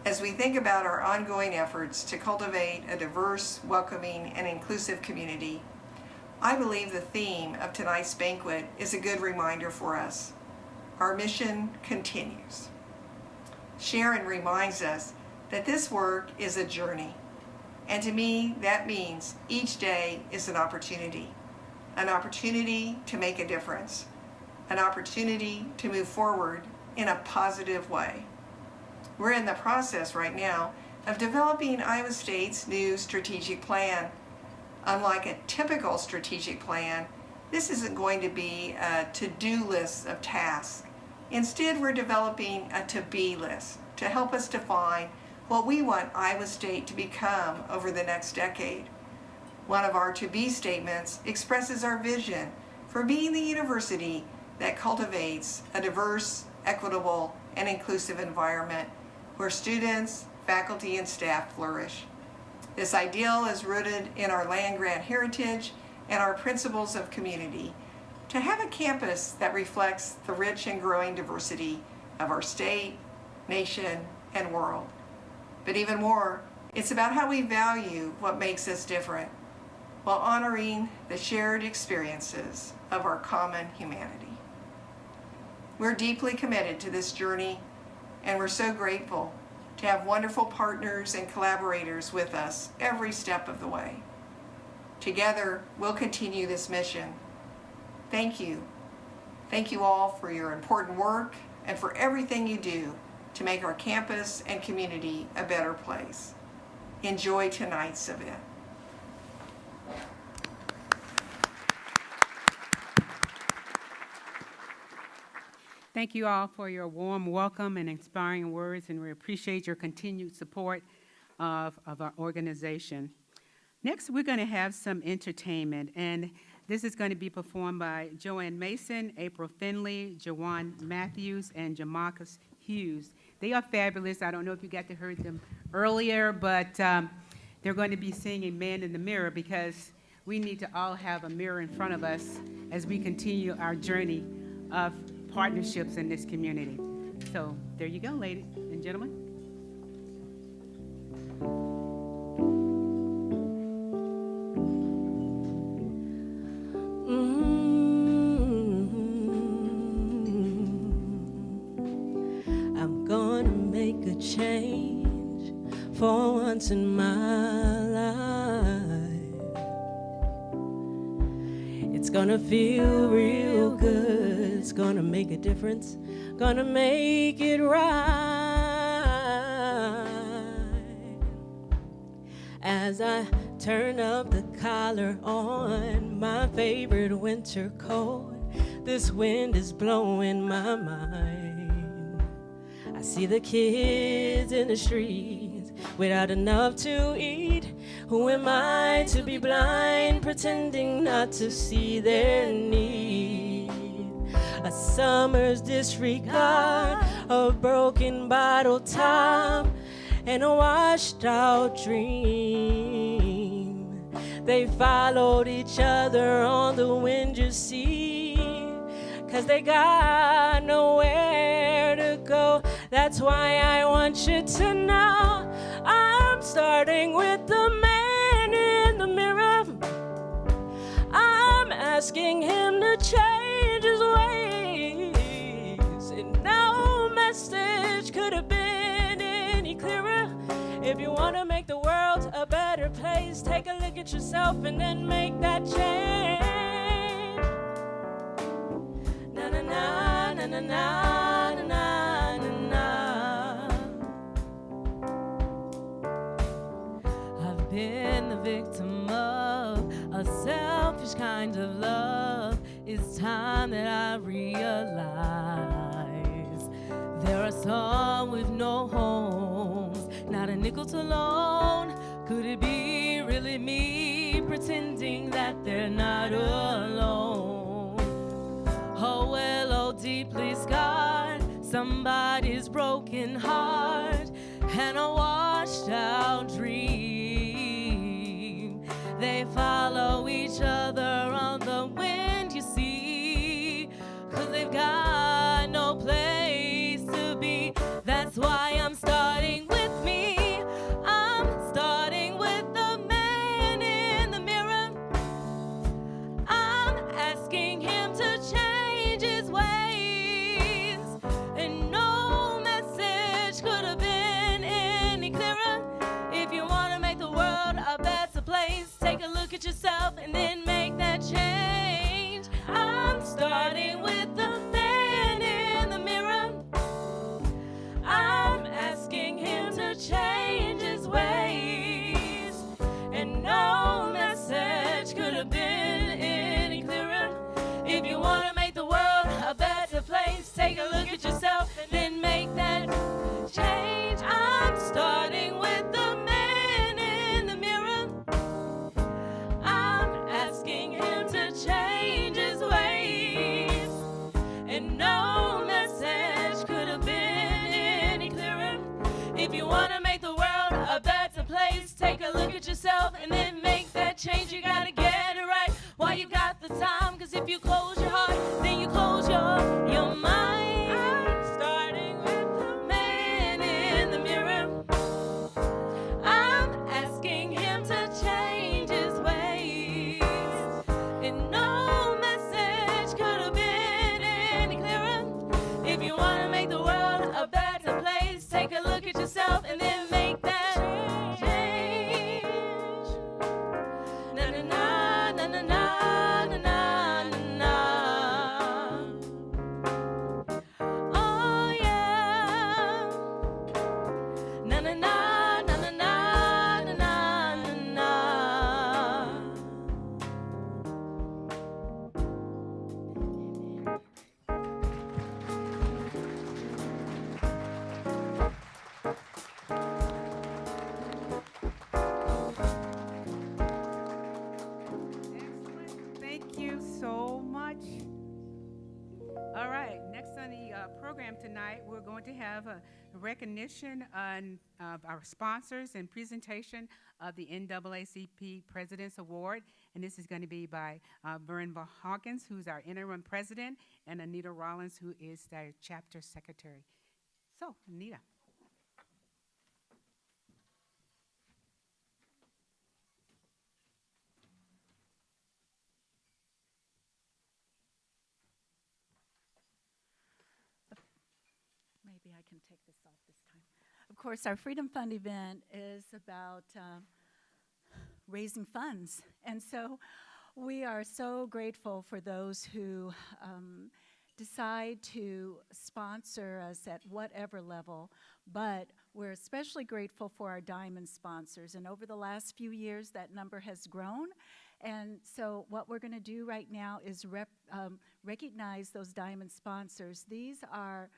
As we think about our ongoing efforts to cultivate a diverse, welcoming, and inclusive community, I believe the theme of tonight's banquet is a good reminder for us. Our mission continues. Sharon reminds us that this work is a journey, and to me, that means each day is an opportunity to make a difference, an opportunity to move forward in a positive way. We're in the process right now of developing Iowa State's new strategic plan. Unlike a typical strategic plan, this isn't going to be a to-do list of tasks. Instead, we're developing a to-be list to help us define what we want Iowa State to become over the next decade. One of our to-be statements expresses our vision for being the university that cultivates a diverse, equitable, and inclusive environment where students, faculty, and staff flourish. This ideal is rooted in our land-grant heritage and our principles of community, to have a campus that reflects the rich and growing diversity of our state, nation, and world. But even more, it's about how we value what makes us different, while honoring the shared experiences of our common humanity. We're deeply committed to this journey, and we're so grateful to have wonderful partners and collaborators with us every step of the way. Together, we'll continue this mission. Thank you. Thank you all for your important work and for everything you do to make our campus and community a better place. Enjoy tonight's event. Thank you all for your warm welcome and inspiring words, and we appreciate your continued support of our organization. Next, we're going to have some entertainment, and This is going to be performed by Joanne Mason, April Finley, Jawan Matthews, and Jamarcus Hughes. They are fabulous. I don't know if you got to hear them earlier, but they're going to be singing Man in the Mirror, because we need to all have a mirror in front of us as we continue our journey of partnerships in this community. So there you go, ladies and gentlemen. I'm gonna make a change for once in my life. It's gonna feel real good. It's gonna make a difference. Gonna make it right. As I turn up the collar on my favorite winter coat, this wind is blowing my mind. I see the kids in the streets without enough to eat. Who am I to be blind, pretending not to see their need? A summer's disregard, a broken bottle top, and a washed out dream. They followed each other on the wind, you see, 'cause they got nowhere to go. That's why I want you to know I'm starting with the man in the mirror. I'm asking him to change his ways, and no message could have been any clearer. If you want to make the world a better place, take a look at yourself and then make that change. Na na na na na na na na na. I've been the victim of a selfish kind of love. It's time that I realize there are some with no homes, not a nickel to loan. Could it be really me pretending that they're not alone? Oh well, oh deeply scarred, somebody's broken heart, and a washed out dream. They follow each other on the wind, you see, 'cause they've got no place to be. That's why I'm starting with me. I'm starting with the man in the mirror. I'm asking him to change his ways, and no message could have been any clearer. If you want to make the world a better place, take a look at yourself and then make that change. I'm starting with the man in the mirror. I'm asking him to change his ways, and no message could have been any clearer. If you want to make the world a better place, take a look at yourself and then make that change. I'm starting with the man in the mirror. I'm asking him to change his ways, and no message could have been any clearer. If you want to make the world a better place, take a look at yourself and then make that change. You gotta get it right while you got the time, 'cause if you close your heart, then you close your mind. I'm starting with the man in the mirror. I'm asking him to change his ways, and no message could have been any clearer. If you want to make the world a better place, take a look at yourself and then make that change. Na na na na na na na na na. Oh yeah. Na na na na na na na na na. Thank you. program tonight. We're going to have a recognition of our sponsors and presentation of the NAACP President's Award. And this is going to be by Vern Hawkins, who's our interim president, and Anita Rollins, who is our chapter secretary. So, Anita. Maybe I can take this off this time. Of course, our Freedom Fund event is about raising funds. And so we are so grateful for those who decide to sponsor us at whatever level, but we're especially grateful for our diamond sponsors. And over the last few years, that number has grown. And so what we're going to do right now is recognize those diamond sponsors. These are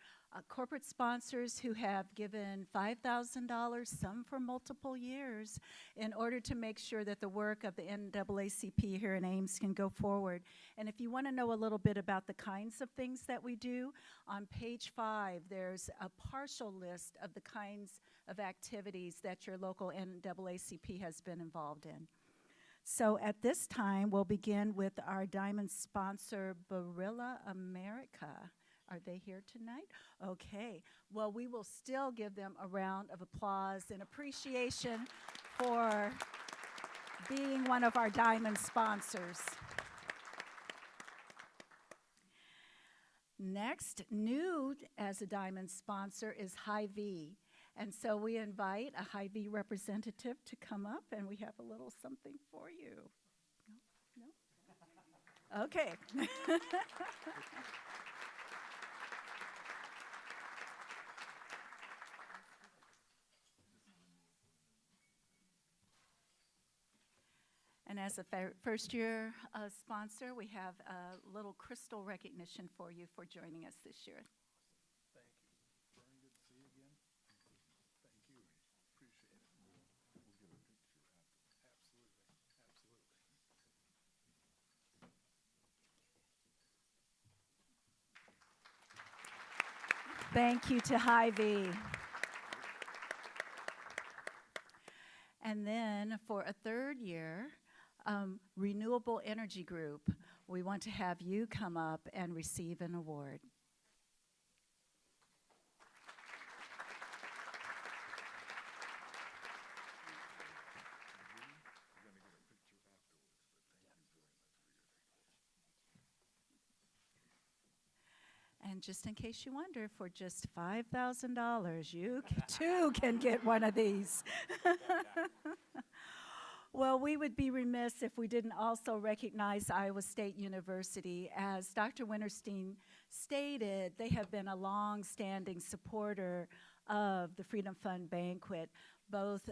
corporate sponsors who have given $5,000, some for multiple years, in order to make sure that the work of the NAACP here in Ames can go forward. And if you want to know a little bit about the kinds of things that we do, on page 5, there's a partial list of the kinds of activities that your local NAACP has been involved in. So at this time, we'll begin with our diamond sponsor, Barilla America. Are they here tonight? Okay. Well, we will still give them a round of applause and appreciation for being one of our diamond sponsors. Next, new as a diamond sponsor is Hy-Vee. And so we invite a Hy-Vee representative to come up, and we have a little something for you. No? Okay. And as a first-year sponsor, we have a little crystal recognition for you for joining us this year. Thank you. Very good to see you again. Thank you. Appreciate it. We'll get a picture after. Absolutely. Absolutely. Thank you to Hy-Vee. And then for a third year, Renewable Energy Group, we want to have you come up and receive an award. And just in case you wonder, for just $5,000, you too can get one of these. Well, we would be remiss if we didn't also recognize Iowa State University. As Dr. Winterstein stated, they have been a long-standing supporter of the Freedom Fund banquet, both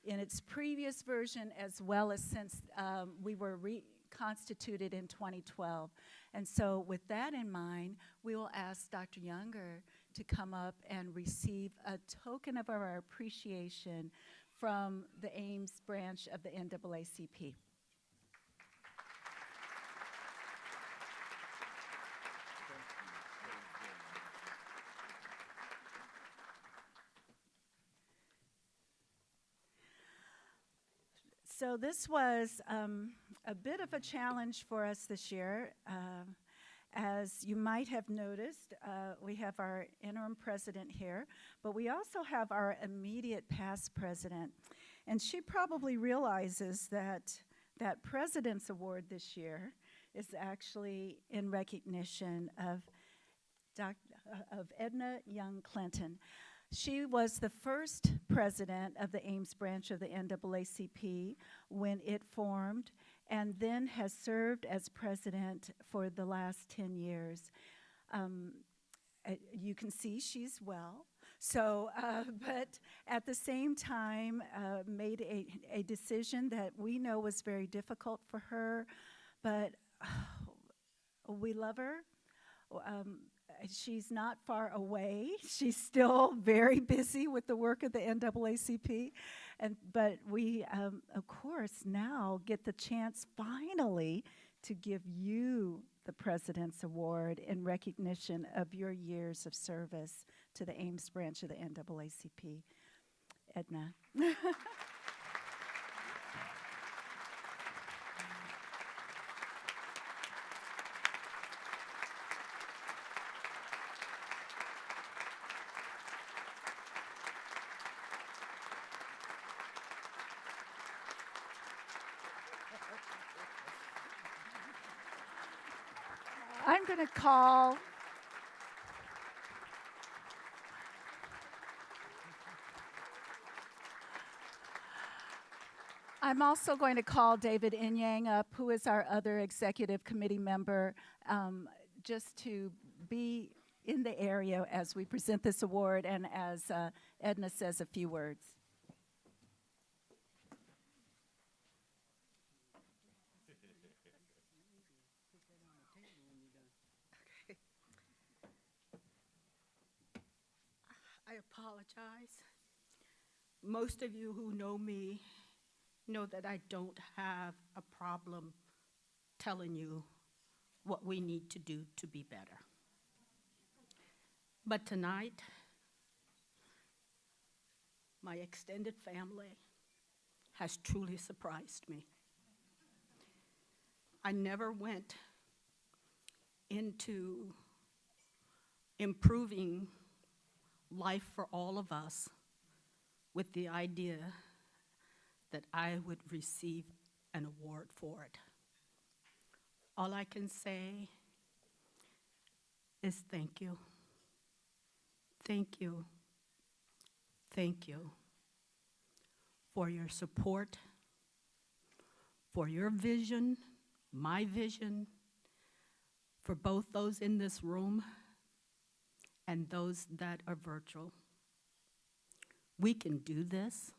in its previous version as well as since we were reconstituted in 2012. And so with that in mind, we will ask Dr. Younger to come up and receive a token of our appreciation from the Ames branch of the NAACP. So this was a bit of a challenge for us this year. As you might have noticed, we have our interim president here, but we also have our immediate past president. And she probably realizes that that President's Award this year is actually in recognition of Edna Young Clinton. She was the first president of the Ames branch of the NAACP when it formed, and then has served as president for the last 10 years. You can see she's well. So, but at the same time, made a decision that we know was very difficult for her, but we love her. She's not far away. She's still very busy with the work of the NAACP. But we, of course, now get the chance finally to give you the President's Award in recognition of your years of service to the Ames branch of the NAACP. Edna. I'm going to call I'm also going to call David Inyang up, who is our other executive committee member, just to be in the area as we present this award and as Edna says a few words. I apologize. Most of you who know me know that I don't have a problem telling you what we need to do to be better. But tonight, my extended family has truly surprised me. I never went into improving life for all of us with the idea that I would receive an award for it. All I can say is thank you. Thank you. Thank you for your support, for your vision, my vision, for both those in this room and those that are virtual. We can do this.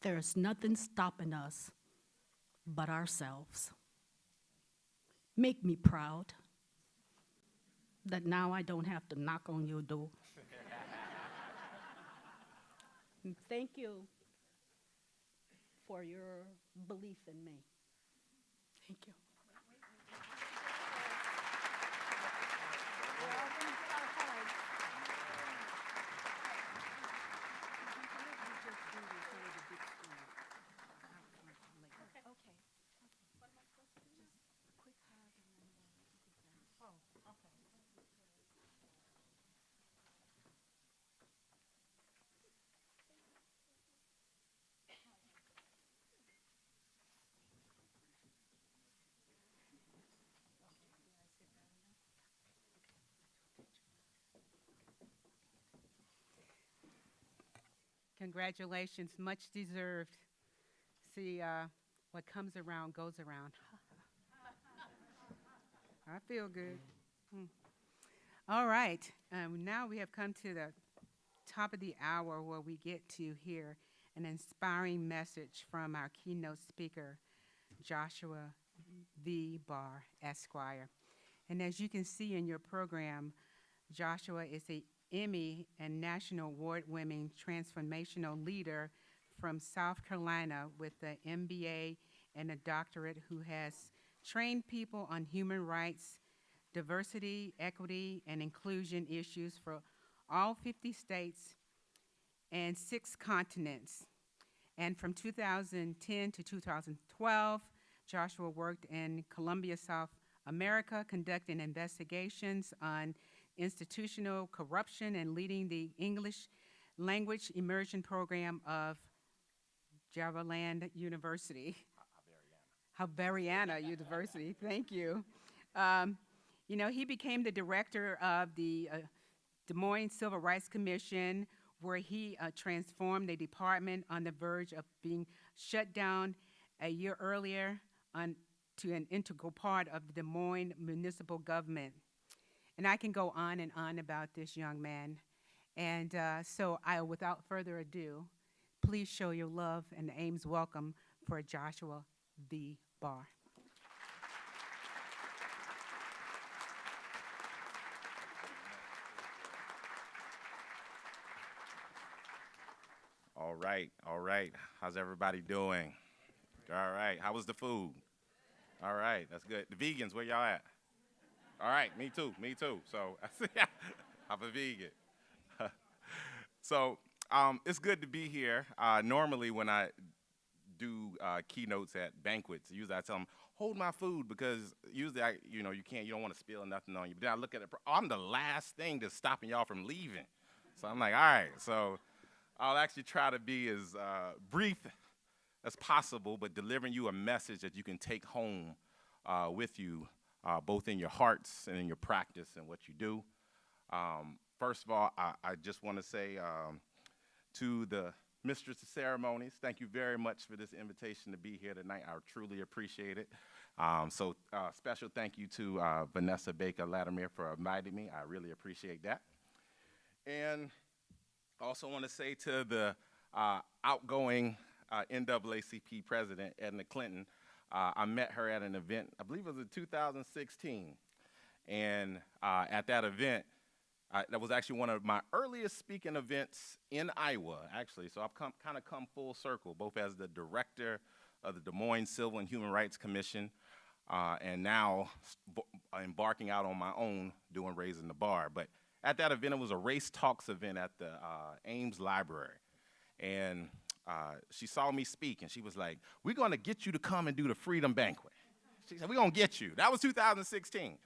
There is nothing stopping us but ourselves. Make me proud that now I don't have to knock on your door. And thank you for your belief in me. Thank you. Congratulations, much deserved. See, what comes around goes around. I feel good. All right, now we have come to the top of the hour where we get to hear an inspiring message from our keynote speaker, Joshua V. Barr, Esquire. And as you can see in your program, Joshua is a Emmy and National Award-winning transformational leader from South Carolina with an MBA and a doctorate who has trained people on human rights, diversity, equity, and inclusion issues for all 50 states and 6 continents. And from 2010 to 2012, Joshua worked in Colombia, South America, conducting investigations on institutional corruption and leading the English language immersion program of Javeriana University. Javeriana University, thank you. You know, he became the director of the Des Moines Civil Rights Commission, where he transformed the department on the verge of being shut down a year earlier to an integral part of the Des Moines municipal government. And I can go on and on about this young man. And so without further ado, please show your love and Ames welcome for Joshua V. Barr. All right, all right. How's everybody doing? All right, how was the food? All right, that's good. The vegans, where y'all at? All right, me too. So I'm a vegan. So it's good to be here. Normally when I do keynotes at banquets, usually I tell them, hold my food, because usually you don't want to spill nothing on you. But then I look at it, I'm the last thing that's stopping y'all from leaving. So I'm like, all right, so I'll actually try to be as brief as possible, but delivering you a message that you can take home with you, both in your hearts and in your practice and what you do. First of all, I just want to say to the Mistress of Ceremonies, thank you very much for this invitation to be here tonight. I truly appreciate it. So special thank you to Vanessa Baker Latimer for inviting me. I really appreciate that. And I also want to say to the outgoing NAACP president, Edna Clinton, I met her at an event, I believe it was in 2016. And at that event, that was actually one of my earliest speaking events in Iowa, actually. So I've kind of come full circle, both as the director of the Des Moines Civil and Human Rights Commission, and now embarking out on my own, doing Raising the Bar. But at that event, it was a Race Talks event at the Ames Library. And she saw me speak, and she was like, we're going to get you to come and do the Freedom Banquet. She said, we're going to get you. That was 2016.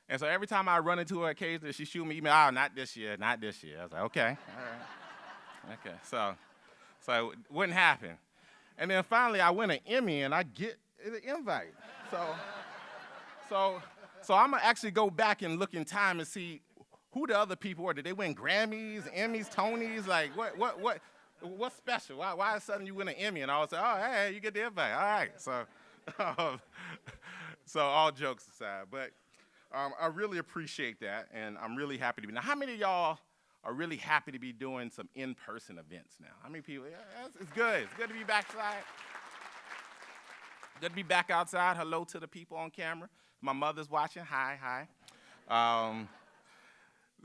And so every time I run into her occasionally, she shoot me email, not this year, not this year. I was like, okay, all right. Okay, so it wouldn't happen. And then finally, I win an Emmy, and I get an invite. So I'm going to actually go back and look in time and see who the other people were. Did they win Grammys, Emmys, Tonys? Like, what's special? Why suddenly you win an Emmy? And I was like, oh, hey, you get the invite. All right. So all jokes aside, but I really appreciate that, and I'm really happy to be. Now, how many of y'all are really happy to be doing some in-person events now? How many people? Yeah, it's good. It's good to be back outside. Good to be back outside. Hello to the people on camera. My mother's watching. Hi.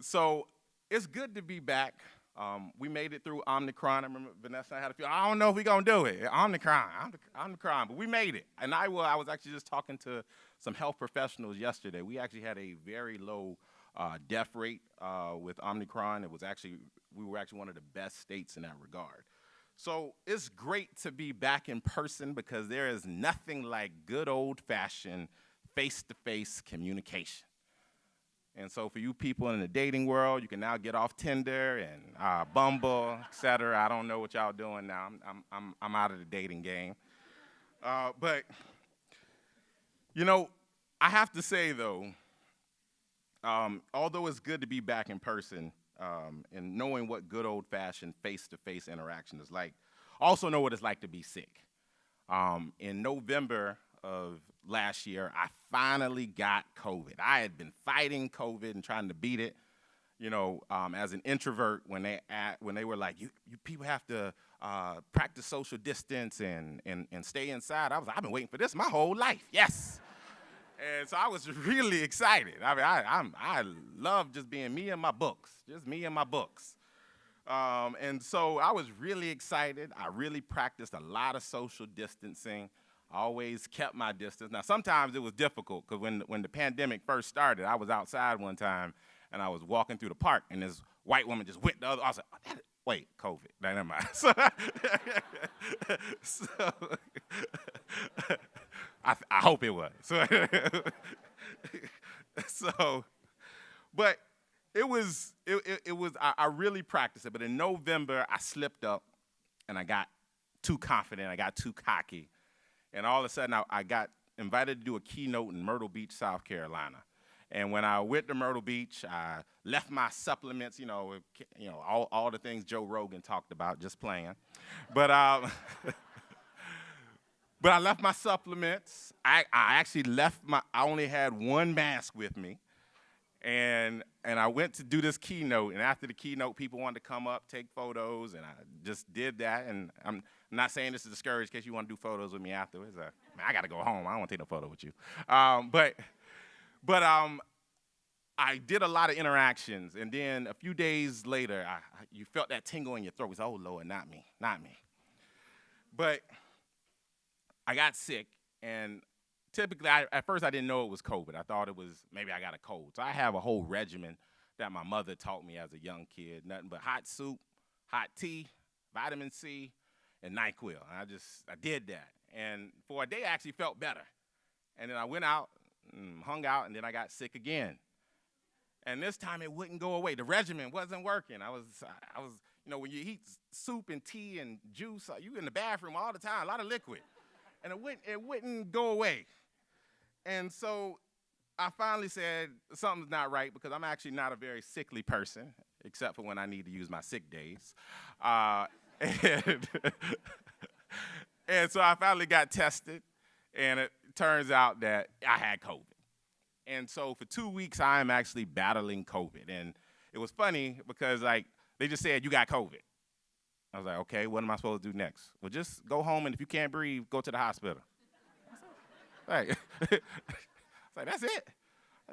So it's good to be back. We made it through Omicron. I remember Vanessa and I had a few. I don't know if we're going to do it. Omicron, but we made it. And I was actually just talking to some health professionals yesterday. We actually had a very low death rate with Omicron. We were actually one of the best states in that regard. So it's great to be back in person, because there is nothing like good old-fashioned face-to-face communication. And so for you people in the dating world, you can now get off Tinder and Bumble, et cetera. I don't know what y'all doing now. I'm out of the dating game. But, I have to say, though, although it's good to be back in person and knowing what good old-fashioned face-to-face interaction is like, also know what it's like to be sick. In November of last year, I finally got COVID. I had been fighting COVID and trying to beat it, as an introvert. When they were like, you people have to practice social distance and stay inside, I've been waiting for this my whole life. Yes. And so I was really excited. I mean, I love just being me and my books, and so I was really excited. I really practiced a lot of social distancing. I always kept my distance. Now, sometimes it was difficult, because when the pandemic first started, I was outside one time, and I was walking through the park, and this white woman just went the other. I was like, oh, wait, COVID. No, never mind. I hope it was. But it was. I really practiced it. But in November, I slipped up, and I got too confident. I got too cocky. And all of a sudden, I got invited to do a keynote in Myrtle Beach, South Carolina. And when I went to Myrtle Beach, I left my supplements, all the things Joe Rogan talked about, just playing. But I left my supplements. I actually left I only had one mask with me. And I went to do this keynote, and after the keynote, people wanted to come up, take photos, and I just did that. And I'm not saying this to discourage in case you want to do photos with me afterwards. I got to go home. I don't want to take no photo with you. But I did a lot of interactions, and then a few days later, you felt that tingle in your throat. You said, oh, Lord, not me. But I got sick, and typically, at first I didn't know it was COVID. I thought it was maybe I got a cold. So I have a whole regimen that my mother taught me as a young kid. Nothing but hot soup, hot tea, vitamin C, and NyQuil. I did that. And for a day, I actually felt better. And then I went out and hung out, and then I got sick again. And this time it wouldn't go away. The regimen wasn't working. I was, you know, when you eat soup and tea and juice, you in the bathroom all the time, a lot of liquid. And it wouldn't go away. And so I finally said something's not right because I'm actually not a very sickly person, except for when I need to use my sick days. And so I finally got tested, and it turns out that I had COVID. And so for 2 weeks, I am actually battling COVID. And it was funny because, like, they just said, you got COVID. I was like, okay, what am I supposed to do next? Well, just go home, and if you can't breathe, go to the hospital. Like, it's like, that's it?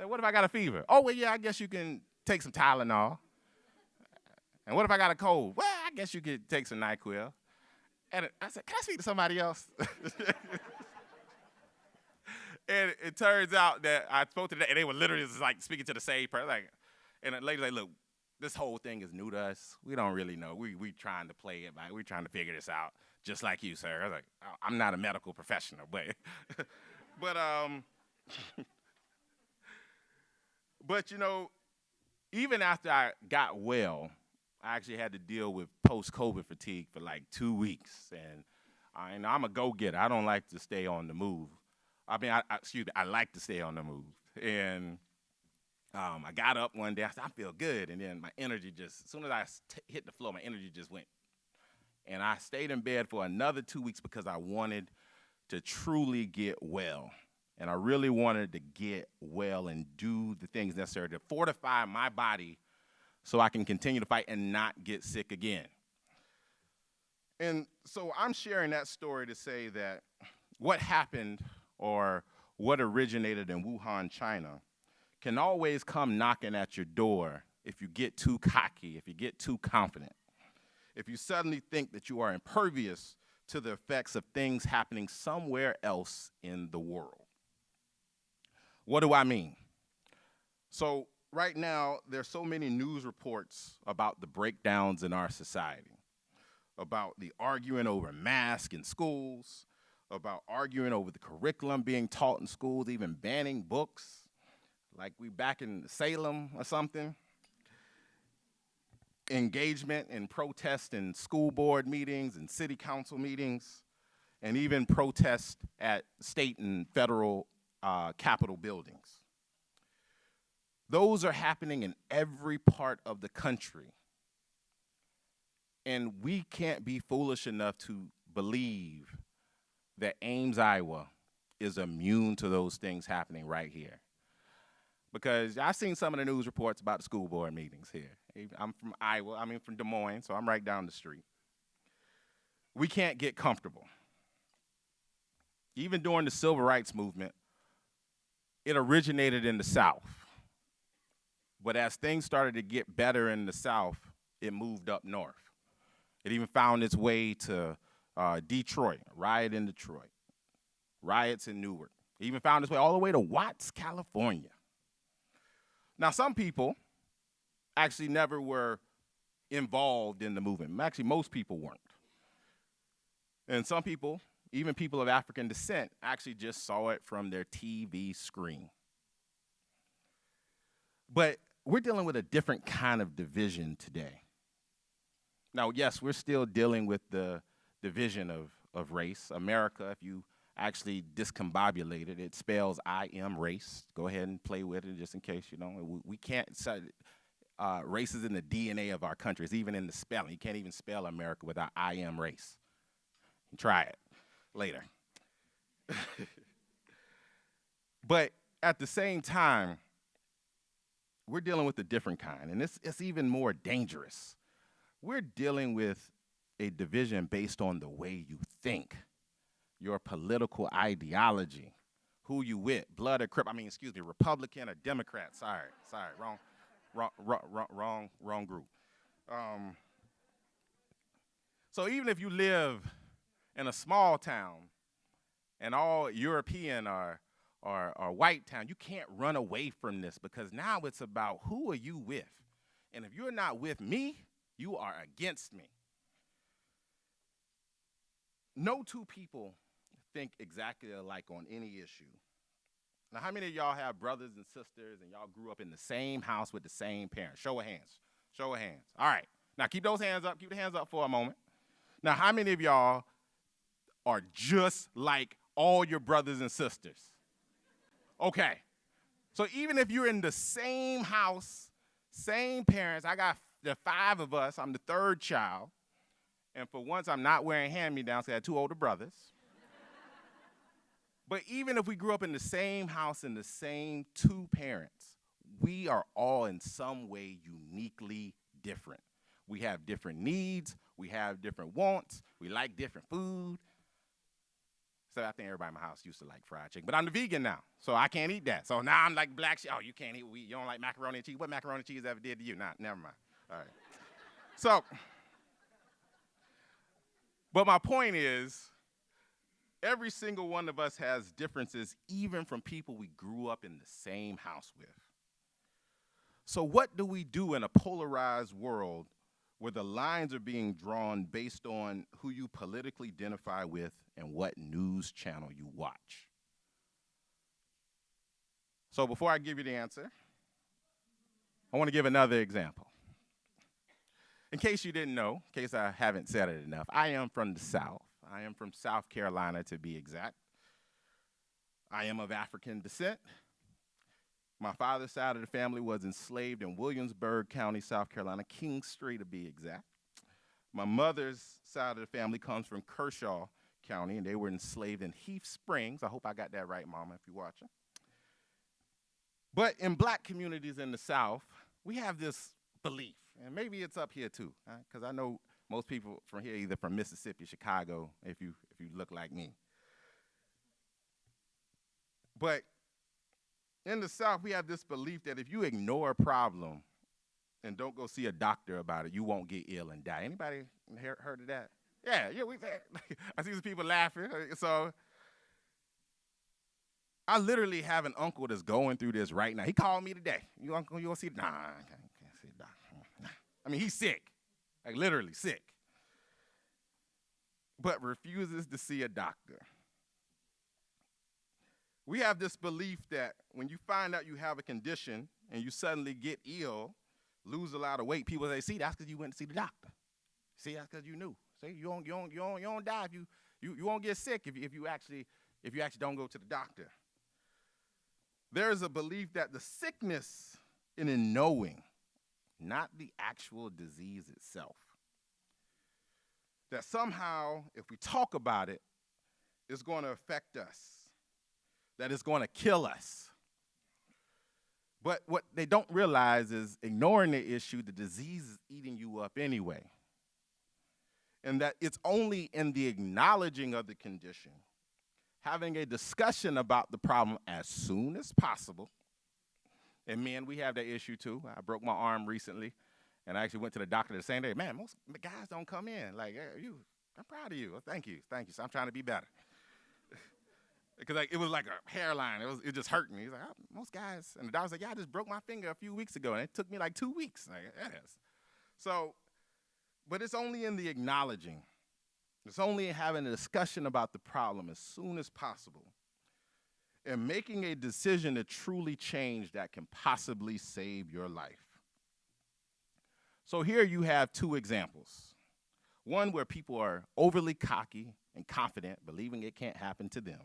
What if I got a fever? Oh, well, yeah, I guess you can take some Tylenol. And what if I got a cold? Well, I guess you could take some NyQuil. And I said, can I speak to somebody else? And it turns out that I spoke to them, and they were literally just like speaking to the same person. Like, and the lady's like, look, this whole thing is new to us. We don't really know. We trying to play it, like, we trying to figure this out, just like you, sir. I was like, I'm not a medical professional, but, but you know, even after I got well, I actually had to deal with post-COVID fatigue for like 2 weeks. And I'm a go-getter. I don't like to stay on the move. I mean, I like to stay on the move. And I got up one day, I said, I feel good. And then my energy just, as soon as I hit the floor, my energy just went. And I stayed in bed for another 2 weeks because I wanted to truly get well. And I really wanted to get well and do the things necessary to fortify my body so I can continue to fight and not get sick again. And so I'm sharing that story to say that what happened or what originated in Wuhan, China, can always come knocking at your door if you get too cocky, if you get too confident, if you suddenly think that you are impervious to the effects of things happening somewhere else in the world. What do I mean? So right now, there's so many news reports about the breakdowns in our society, about the arguing over masks in schools, about arguing over the curriculum being taught in schools, even banning books, like we back in Salem or something. Engagement and protest in school board meetings and city council meetings, and even protest at state and federal Capitol buildings. Those are happening in every part of the country. And we can't be foolish enough to believe that Ames-Iowa is immune to those things happening right here. Because I've seen some of the news reports about the school board meetings here. I'm from Iowa, from Des Moines, so I'm right down the street. We can't get comfortable. Even during the civil rights movement, it originated in the South. But as things started to get better in the South, it moved up north. It even found its way to Detroit, a riot in Detroit, riots in Newark. It even found its way all the way to Watts, California. Now, some people actually never were involved in the movement. Actually, most people weren't. And some people, even people of African descent, actually just saw it from their TV screen. But we're dealing with a different kind of division today. Now, yes, we're still dealing with the division of race. America, if you actually discombobulate it, it spells I am race. Go ahead and play with it just in case you don't. We can't, race is in the DNA of our country. It's even in the spelling. You can't even spell America without I am race. Try it later. But at the same time, we're dealing with a different kind, and it's even more dangerous. We're dealing with a division based on the way you think, your political ideology, who you with, blood or crip, Republican or Democrat. Sorry, wrong group. So even if you live in a small town and all European or or white town, you can't run away from this, because now it's about who are you with? And if you're not with me, you are against me. No two people think exactly alike on any issue. Now, how many of y'all have brothers and sisters and y'all grew up in the same house with the same parents? Show of hands. Show of hands. All right. Now, keep those hands up. Keep the hands up for a moment. Now, how many of y'all are just like all your brothers and sisters? Okay. So even if you're in the same house, same parents, there are 5 of us. I'm the 3rd child. And for once, I'm not wearing hand-me-downs, because I had 2 older brothers. But even if we grew up in the same house and the same 2 parents, we are all in some way uniquely different. We have different needs. We have different wants. We like different food. So I think everybody in my house used to like fried chicken. But I'm the vegan now, so I can't eat that. So now I'm like black sheep. Oh, you can't eat wheat. You don't like macaroni and cheese. What macaroni and cheese ever did to you? Nah, never mind. All right. So, but my point is, every single one of us has differences, even from people we grew up in the same house with. So what do we do in a polarized world where the lines are being drawn based on who you politically identify with and what news channel you watch? So before I give you the answer, I want to give another example. In case you didn't know, in case I haven't said it enough, I am from the South. I am from South Carolina, to be exact. I am of African descent. My father's side of the family was enslaved in Williamsburg County, South Carolina, Kingstree to be exact. My mother's side of the family comes from Kershaw County, and they were enslaved in Heath Springs. I hope I got that right, Mama, if you're watching. But in black communities in the South, we have this belief, and maybe it's up here too, because I know most people from here, either from Mississippi, Chicago, if you look like me. But in the South, we have this belief that if you ignore a problem and don't go see a doctor about it, you won't get ill and die. Anybody heard of that? Yeah, I see some people laughing. So I literally have an uncle that's going through this right now. He called me today. You uncle, you want to see? Nah, I can't see a doctor. I mean, he's sick, like literally sick, but refuses to see a doctor. We have this belief that when you find out you have a condition and you suddenly get ill, lose a lot of weight, people say, see, that's because you went to see the doctor. See, that's because you knew. See, you don't die if you won't get sick if you actually don't go to the doctor. There is a belief that the sickness in knowing, not the actual disease itself, that somehow if we talk about it, it's going to affect us, that it's going to kill us. But what they don't realize is ignoring the issue, the disease is eating you up anyway. And that it's only in the acknowledging of the condition, having a discussion about the problem as soon as possible. And men, we have that issue too. I broke my arm recently, and I actually went to the doctor the same day. Man, most guys don't come in. Like, hey, I'm proud of you. Well, thank you. So I'm trying to be better. Because it was like a hairline. It just hurt me. He's like, most guys. And the doctor was like, yeah, I just broke my finger a few weeks ago, and it took me like 2 weeks. Like, yes. So, but it's only in the acknowledging. It's only in having a discussion about the problem as soon as possible and making a decision to truly change that can possibly save your life. So here you have 2 examples. One where people are overly cocky and confident, believing it can't happen to them.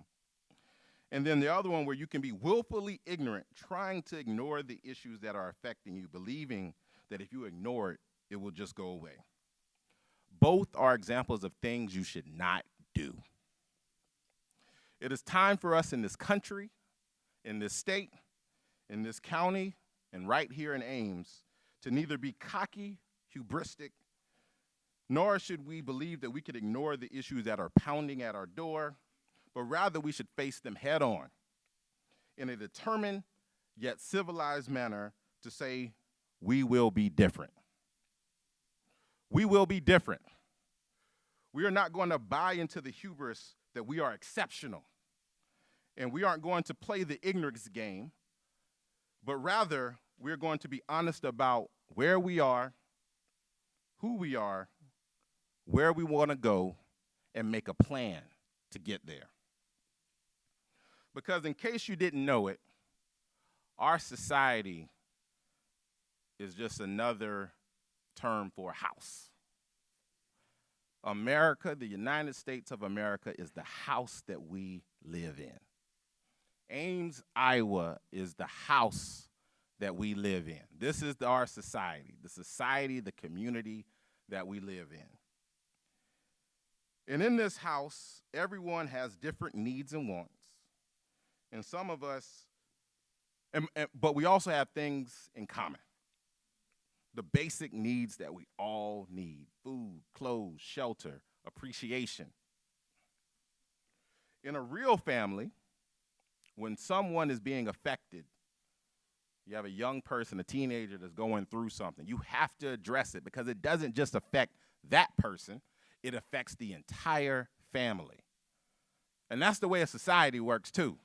And then the other one where you can be willfully ignorant, trying to ignore the issues that are affecting you, believing that if you ignore it, it will just go away. Both are examples of things you should not do. It is time for us in this country, in this state, in this county, and right here in Ames to neither be cocky, hubristic, nor should we believe that we could ignore the issues that are pounding at our door, but rather we should face them head on in a determined yet civilized manner to say, we will be different. We will be different. We are not going to buy into the hubris that we are exceptional And we aren't going to play the ignorance game, but rather we're going to be honest about where we are, who we are, where we want to go, and make a plan to get there. Because in case you didn't know it, our society is just another term for house. America, the United States of America, is the house that we live in. Ames-Iowa is the house that we live in. This is our society, the community that we live in. And in this house, everyone has different needs and wants. And some of us, but we also have things in common. The basic needs that we all need: food, clothes, shelter, appreciation. In a real family, when someone is being affected, you have a young person, a teenager that's going through something, you have to address it because it doesn't just affect that person, it affects the entire family. And that's the way a society works too.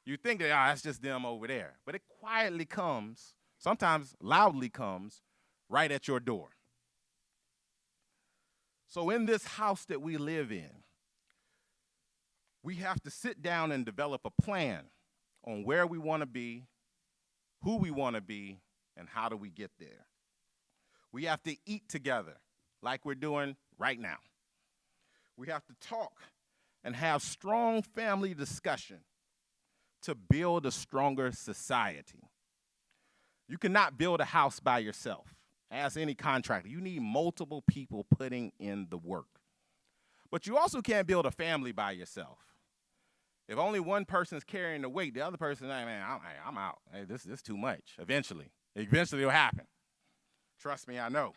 You think that, that's just them over there. But it quietly comes, sometimes loudly comes, right at your door. So in this house that we live in, we have to sit down and develop a plan on where we want to be, who we want to be, and how do we get there. We have to eat together like we're doing right now. We have to talk and have strong family discussion to build a stronger society. You cannot build a house by yourself. Ask any contractor. You need multiple people putting in the work. But you also can't build a family by yourself. If only one person's carrying the weight, the other person, hey, man, I'm out. Hey, this is too much. Eventually it'll happen. Trust me, I know.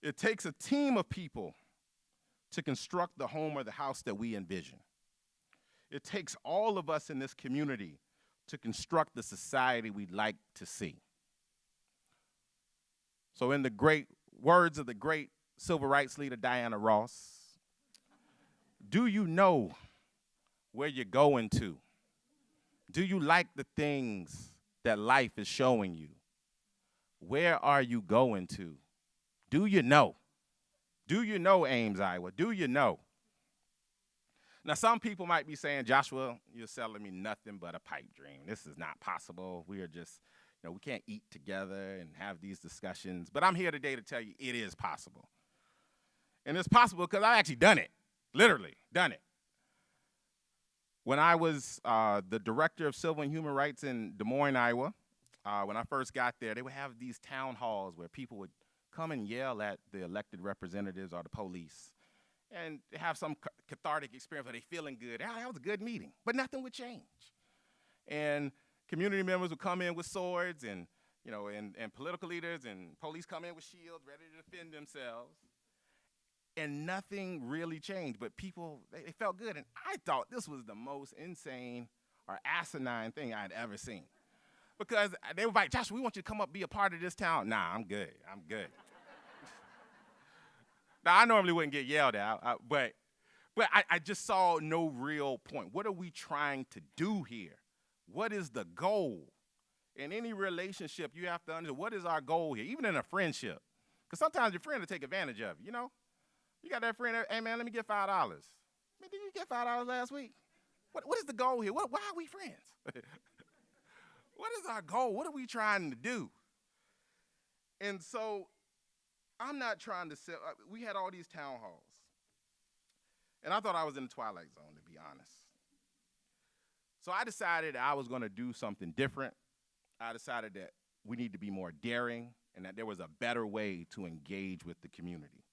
It takes a team of people to construct the home or the house that we envision. It takes all of us in this community to construct the society we'd like to see. So in the great words of the great civil rights leader Diana Ross, do you know where you're going to? Do you like the things that life is showing you? Where are you going to? Do you know? Do you know, Ames-Iowa? Do you know? Now, some people might be saying, Joshua, you're selling me nothing but a pipe dream. This is not possible. We are just, we can't eat together and have these discussions. But I'm here today to tell you it is possible. And it's possible because I've actually done it, literally done it. When I was the director of civil and human rights in Des Moines, Iowa, when I first got there, they would have these town halls where people would come and yell at the elected representatives or the police and have some cathartic experience where they're feeling good. That was a good meeting, but nothing would change. And community members would come in with swords and, and political leaders and police come in with shields ready to defend themselves. And nothing really changed, but people, they felt good. And I thought this was the most insane or asinine thing I'd ever seen. Because they were like, Josh, we want you to come up, be a part of this town. Nah, I'm good. Now, I normally wouldn't get yelled at, but I just saw no real point. What are we trying to do here? What is the goal? In any relationship, you have to understand, what is our goal here, even in a friendship? Because sometimes your friend will take advantage of you, You got that friend, hey, man, let me get $5. Man, did you get $5 last week? What is the goal here? Why are we friends? What is our goal? What are we trying to do? And so I'm not trying to sell. We had all these town halls. And I thought I was in the twilight zone, to be honest. So I decided I was going to do something different. I decided that we need to be more daring and that there was a better way to engage with the community.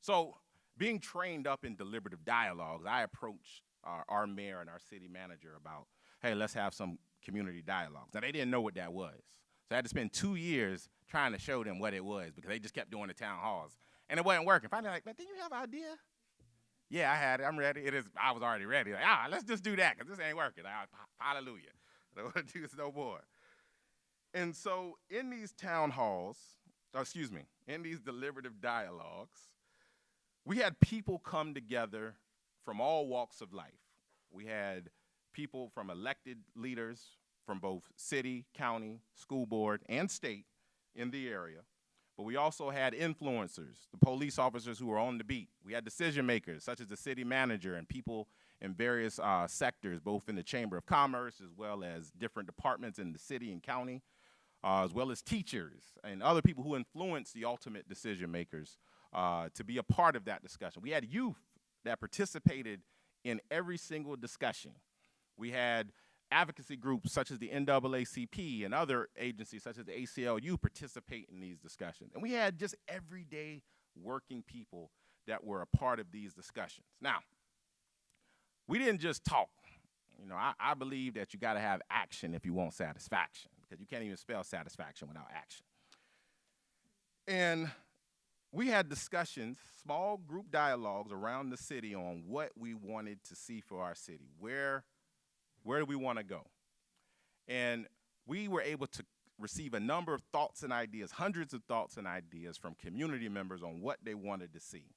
So being trained up in deliberative dialogues, I approached our mayor and our city manager about, hey, let's have some community dialogues. Now, they didn't know what that was. So I had to spend 2 years trying to show them what it was because they just kept doing the town halls. And it wasn't working. Finally, like, man, did you have an idea? Yeah, I had it. I'm ready. I was already ready. Like, let's just do that because this ain't working. Like, hallelujah. I don't want to do this no more. And so in these town halls, in these deliberative dialogues, we had people come together from all walks of life, We had people from elected leaders from both city, county, school board, and state in the area. But we also had influencers, the police officers who were on the beat. We had decision makers, such as the city manager and people in various sectors, both in the Chamber of Commerce as well as different departments in the city and county, as well as teachers and other people who influence the ultimate decision makers to be a part of that discussion. We had youth that participated in every single discussion. We had advocacy groups such as the NAACP and other agencies such as the ACLU participate in these discussions. And we had just everyday working people that were a part of these discussions. Now, we didn't just talk. You know, I believe that you gotta have action if you want satisfaction, because you can't even spell satisfaction without action. And we had discussions, small group dialogues around the city on what we wanted to see for our city. Where do we want to go? And we were able to receive a number of thoughts and ideas, hundreds of thoughts and ideas from community members on what they wanted to see.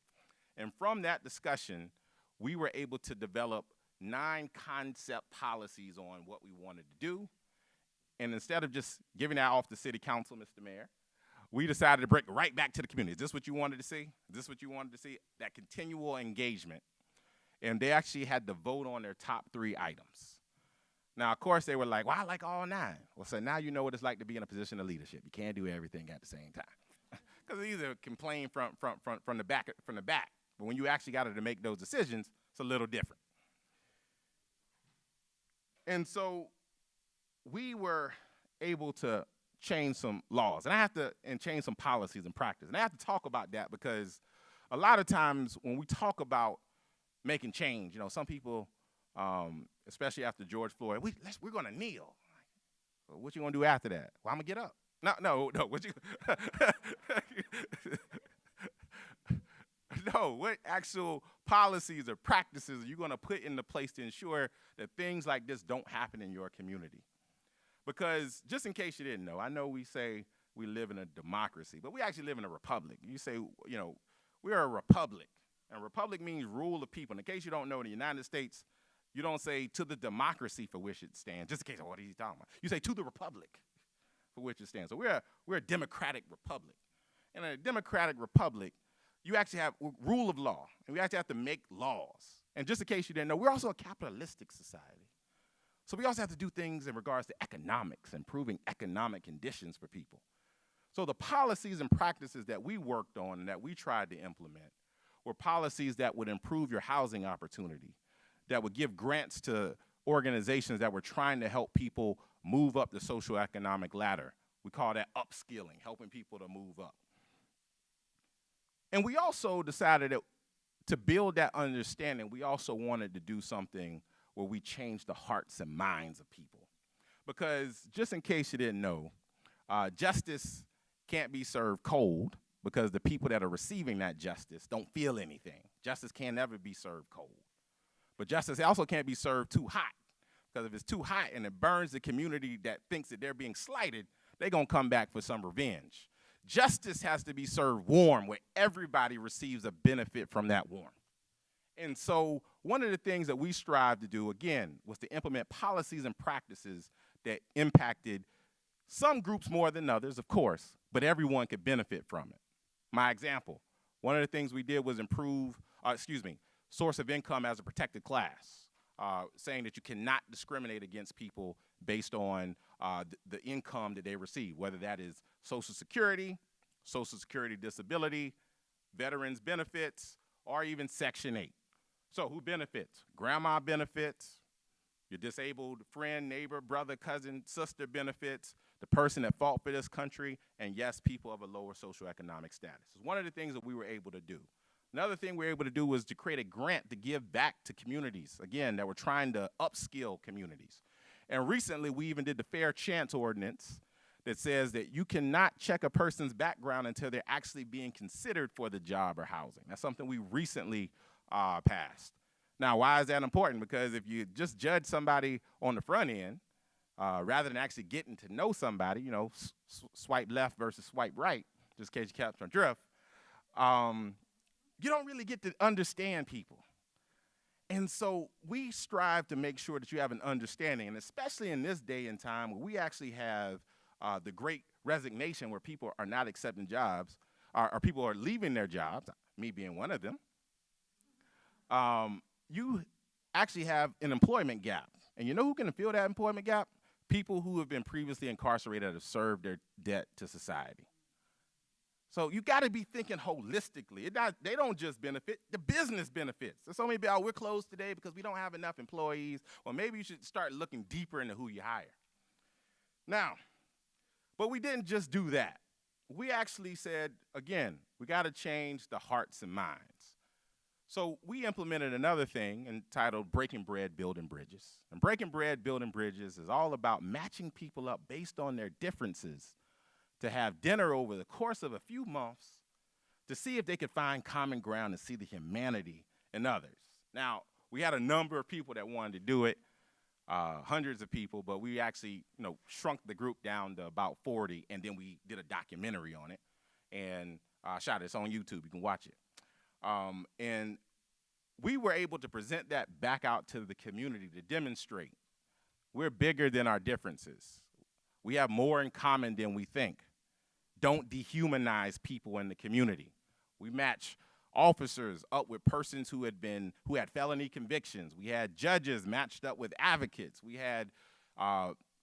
And from that discussion, we were able to develop 9 concept policies on what we wanted to do. And instead of just giving that off to City Council, Mr. Mayor, we decided to bring it right back to the community. Is this what you wanted to see? Is this what you wanted to see? That continual engagement. And they actually had to vote on their top 3 items. Now, of course, they were like, well, I like all 9. Well, so now you know what it's like to be in a position of leadership. You can't do everything at the same time. Because they either complain from the back. But when you actually got to make those decisions, it's a little different. And so we were able to change some laws, and change some policies and practice. And I have to talk about that because a lot of times when we talk about making change, you know, some people, especially after George Floyd, we're gonna kneel. Well, what you gonna do after that? Well, I'm gonna get up. No. What you? No. What actual policies or practices are you gonna put into place to ensure that things like this don't happen in your community? Because just in case you didn't know, I know we say we live in a democracy, but we actually live in a republic. You say, you know, we're a republic, and republic means rule of people. And in case you don't know, in the United States, you don't say to the democracy for which it stands, just in case, what are you talking about? You say to the republic for which it stands. So we're a democratic republic. In a democratic republic, you actually have rule of law, and we actually have to make laws. And just in case you didn't know, we're also a capitalistic society. So we also have to do things in regards to economics, improving economic conditions for people. So the policies and practices that we worked on and that we tried to implement were policies that would improve your housing opportunity, that would give grants to organizations that were trying to help people move up the socioeconomic ladder. We call that upskilling, helping people to move up. And we also decided that to build that understanding, we also wanted to do something where we change the hearts and minds of people. Because just in case you didn't know, justice can't be served cold because the people that are receiving that justice don't feel anything. Justice can never be served cold. But justice also can't be served too hot, because if it's too hot and it burns the community that thinks that they're being slighted, they're gonna come back for some revenge. Justice has to be served warm, where everybody receives a benefit from that warmth. And so one of the things that we strive to do, again, was to implement policies and practices that impacted some groups more than others, of course, but everyone could benefit from it. My example, one of the things we did was improve, source of income as a protected class, saying that you cannot discriminate against people based on the income that they receive, whether that is Social Security disability, veterans benefits, or even Section 8. So who benefits? Grandma benefits, your disabled friend, neighbor, brother, cousin, sister benefits, the person that fought for this country, and yes, people of a lower socioeconomic status. It's one of the things that we were able to do. Another thing we were able to do was to create a grant to give back to communities, again, that were trying to upskill communities. And recently, we even did the Fair Chance Ordinance that says that you cannot check a person's background until they're actually being considered for the job or housing. That's something we recently passed. Now, why is that important? Because if you just judge somebody on the front end, rather than actually getting to know somebody, you know, swipe left versus swipe right, just in case you catch my drift, you don't really get to understand people. And so we strive to make sure that you have an understanding, and especially in this day and time where we actually have the great resignation where people are not accepting jobs, or people are leaving their jobs, me being one of them, you actually have an employment gap. And you know who can fill that employment gap? People who have been previously incarcerated that have served their debt to society. So you got to be thinking holistically. They don't just benefit, the business benefits. So some maybe, we're closed today because we don't have enough employees. Or maybe you should start looking deeper into who you hire. Now, but we didn't just do that. We actually said, again, we got to change the hearts and minds. So we implemented another thing entitled Breaking Bread, Building Bridges. And Breaking Bread, Building Bridges is all about matching people up based on their differences to have dinner over the course of a few months to see if they could find common ground and see the humanity in others. Now, we had a number of people that wanted to do it, hundreds of people, but we actually, shrunk the group down to about 40, and then we did a documentary on it, and shot it. It's on YouTube. You can watch it. And we were able to present that back out to the community to demonstrate we're bigger than our differences. We have more in common than we think. Don't dehumanize people in the community. We match officers up with persons who had felony convictions. We had judges matched up with advocates. We had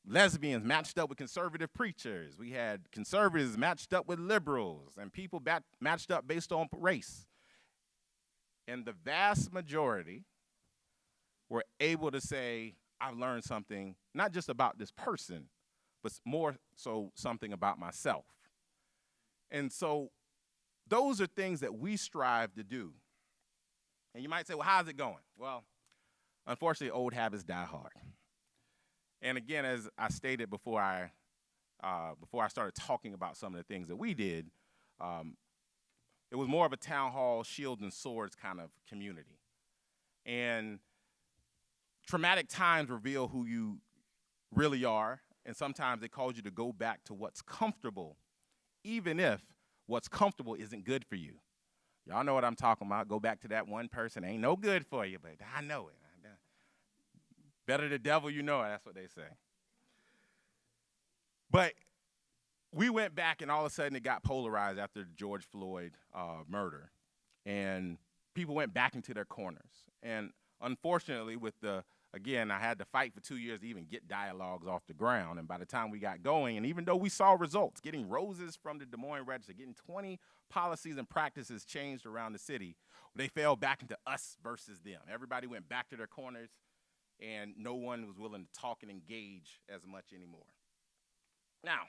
lesbians matched up with conservative preachers. We had conservatives matched up with liberals, and people matched up based on race. And the vast majority were able to say, I've learned something, not just about this person, but more so something about myself. And so those are things that we strive to do. And you might say, well, how's it going? Well, unfortunately, old habits die hard. And again, as I stated before I started talking about some of the things that we did, it was more of a town hall, shields and swords kind of community. And traumatic times reveal who you really are, and sometimes they cause you to go back to what's comfortable, even if what's comfortable isn't good for you. Y'all know what I'm talking about. Go back to that one person. Ain't no good for you, but I know it. Better the devil you know it, that's what they say. But we went back, and all of a sudden it got polarized after the George Floyd murder. And people went back into their corners. And unfortunately, again, I had to fight for 2 years to even get dialogues off the ground. And by the time we got going, and even though we saw results, getting roses from the Des Moines Register, getting 20 policies and practices changed around the city, they fell back into us versus them. Everybody went back to their corners, and no one was willing to talk and engage as much anymore. Now,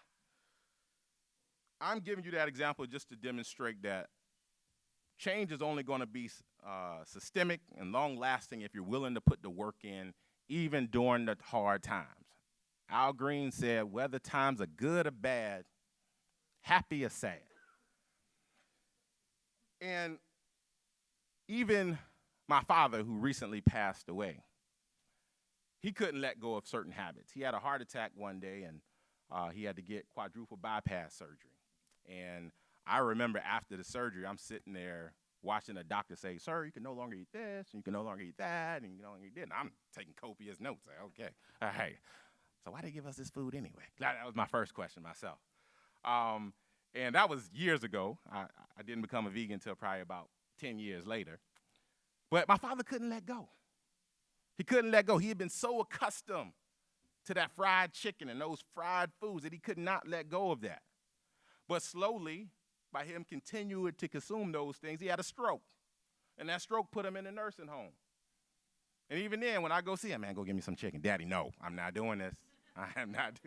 I'm giving you that example just to demonstrate that change is only going to be systemic and long-lasting if you're willing to put the work in, even during the hard times. Al Green said, whether times are good or bad, happy or sad. And even my father, who recently passed away, he couldn't let go of certain habits. He had a heart attack one day, and he had to get quadruple bypass surgery. And I remember after the surgery, I'm sitting there watching a doctor say, sir, you can no longer eat this, and you can no longer eat that, and you can no longer eat that. And I'm taking copious notes. Okay, all right. So why they give us this food anyway? That was my first question myself. And that was years ago. I didn't become a vegan until probably about 10 years later. But my father couldn't let go. He couldn't let go. He had been so accustomed to that fried chicken and those fried foods that he could not let go of that. But slowly, by him continuing to consume those things, he had a stroke. And that stroke put him in a nursing home. And even then, when I go see him, man, go get me some chicken. Daddy, no, I'm not doing this. I am not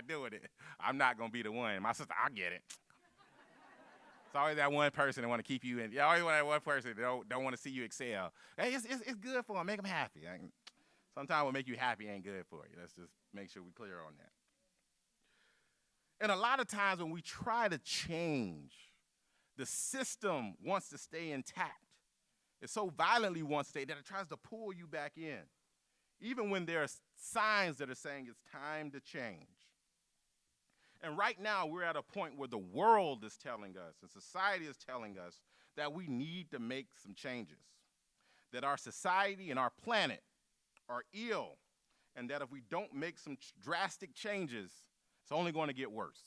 doing it. I'm not going to be the one. My sister, I'll get it. It's always that one person that want to keep you in. You always want that one person that don't want to see you excel. Hey, it's good for them. Make them happy. Sometimes what make you happy ain't good for you. Let's just make sure we're clear on that. And a lot of times when we try to change, the system wants to stay intact. It so violently wants to stay that it tries to pull you back in, even when there are signs that are saying it's time to change. And right now, we're at a point where the world is telling us, and society is telling us, that we need to make some changes. that our society and our planet are ill, and that if we don't make some drastic changes, it's only going to get worse.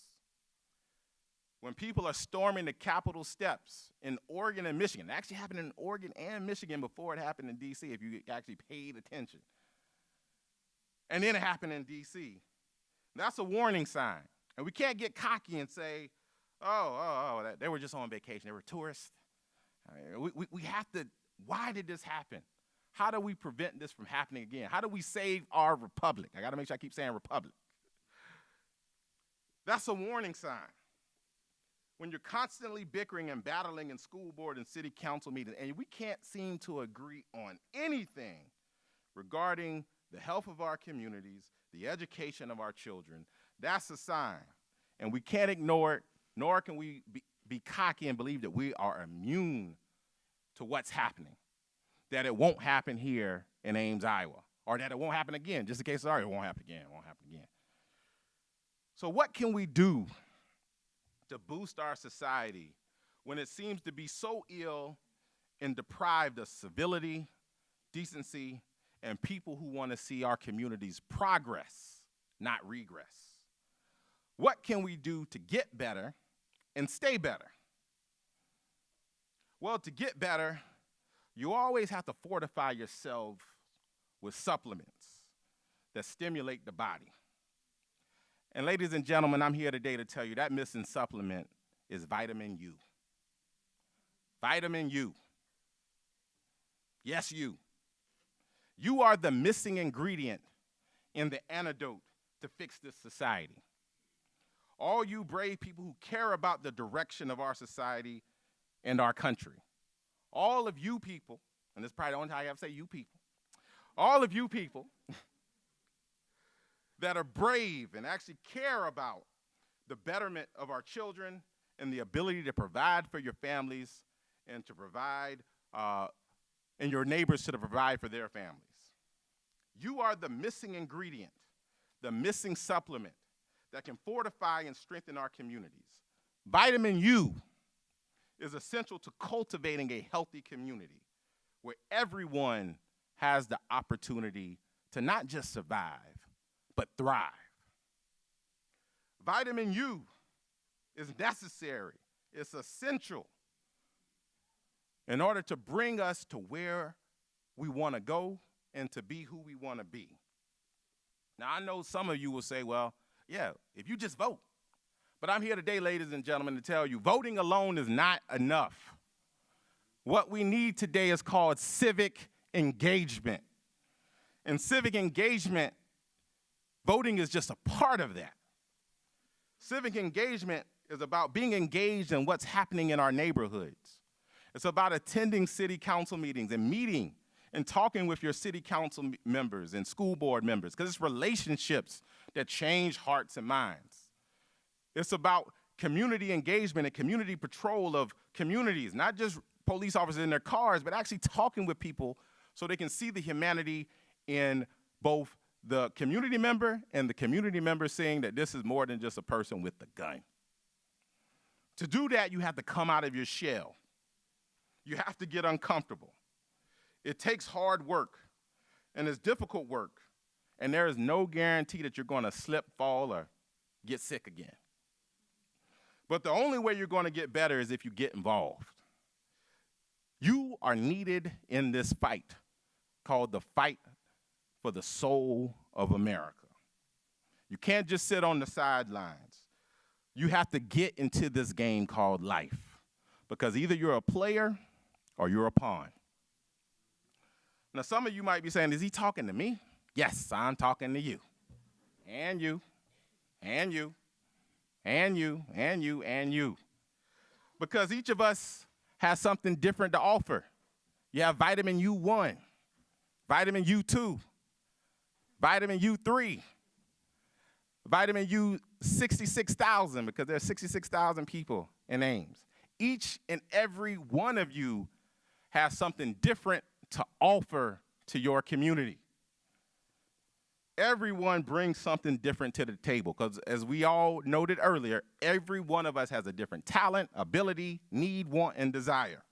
When people are storming the Capitol steps in Oregon and Michigan, it actually happened in Oregon and Michigan before it happened in D.C., if you actually paid attention. And then it happened in D.C. That's a warning sign. And we can't get cocky and say, they were just on vacation. They were tourists. We have to, why did this happen? How do we prevent this from happening again? How do we save our republic? I got to make sure I keep saying republic. That's a warning sign. When you're constantly bickering and battling in school board and city council meetings, and we can't seem to agree on anything regarding the health of our communities, the education of our children, that's a sign. And we can't ignore it, nor can we be cocky and believe that we are immune to what's happening, that it won't happen here in Ames-Iowa, or that it won't happen again. Just in case, sorry, it won't happen again, it won't happen again. So what can we do to boost our society when it seems to be so ill and deprived of civility, decency, and people who want to see our communities progress, not regress? What can we do to get better and stay better? Well, to get better, you always have to fortify yourself with supplements that stimulate the body. And ladies and gentlemen, I'm here today to tell you that missing supplement is vitamin U. Vitamin U. Yes, you. You are the missing ingredient in the antidote to fix this society. All you brave people who care about the direction of our society and our country. All of you people, and this is probably the only time I have to say you people, all of you people that are brave and actually care about the betterment of our children and the ability to provide for your families and to provide, and your neighbors to provide for their families. You are the missing ingredient, the missing supplement that can fortify and strengthen our communities. Vitamin U is essential to cultivating a healthy community where everyone has the opportunity to not just survive, but thrive. Vitamin U is necessary, it's essential in order to bring us to where we want to go and to be who we want to be. Now, I know some of you will say, well, yeah, if you just vote. But I'm here today, ladies and gentlemen, to tell you, voting alone is not enough. What we need today is called civic engagement. And civic engagement, voting is just a part of that. Civic engagement is about being engaged in what's happening in our neighborhoods. It's about attending city council meetings and meeting and talking with your city council members and school board members, because it's relationships that change hearts and minds. It's about community engagement and community patrol of communities, not just police officers in their cars, but actually talking with people so they can see the humanity in both the community member and the community member seeing that this is more than just a person with a gun. To do that, you have to come out of your shell. You have to get uncomfortable. It takes hard work, and it's difficult work, and there is no guarantee that you're going to slip, fall, or get sick again. But the only way you're going to get better is if you get involved. You are needed in this fight called the fight for the soul of America. You can't just sit on the sidelines. You have to get into this game called life, because either you're a player or you're a pawn. Now, some of you might be saying, is he talking to me? Yes, I'm talking to you. And you, and you, and you, and you, and you. Because each of us has something different to offer. You have vitamin U1, vitamin U2, vitamin U3, vitamin U 66,000, because there's 66,000 people in Ames. Each and every one of you has something different to offer to your community. Everyone brings something different to the table, because as we all noted earlier, every one of us has a different talent, ability, need, want, and desire.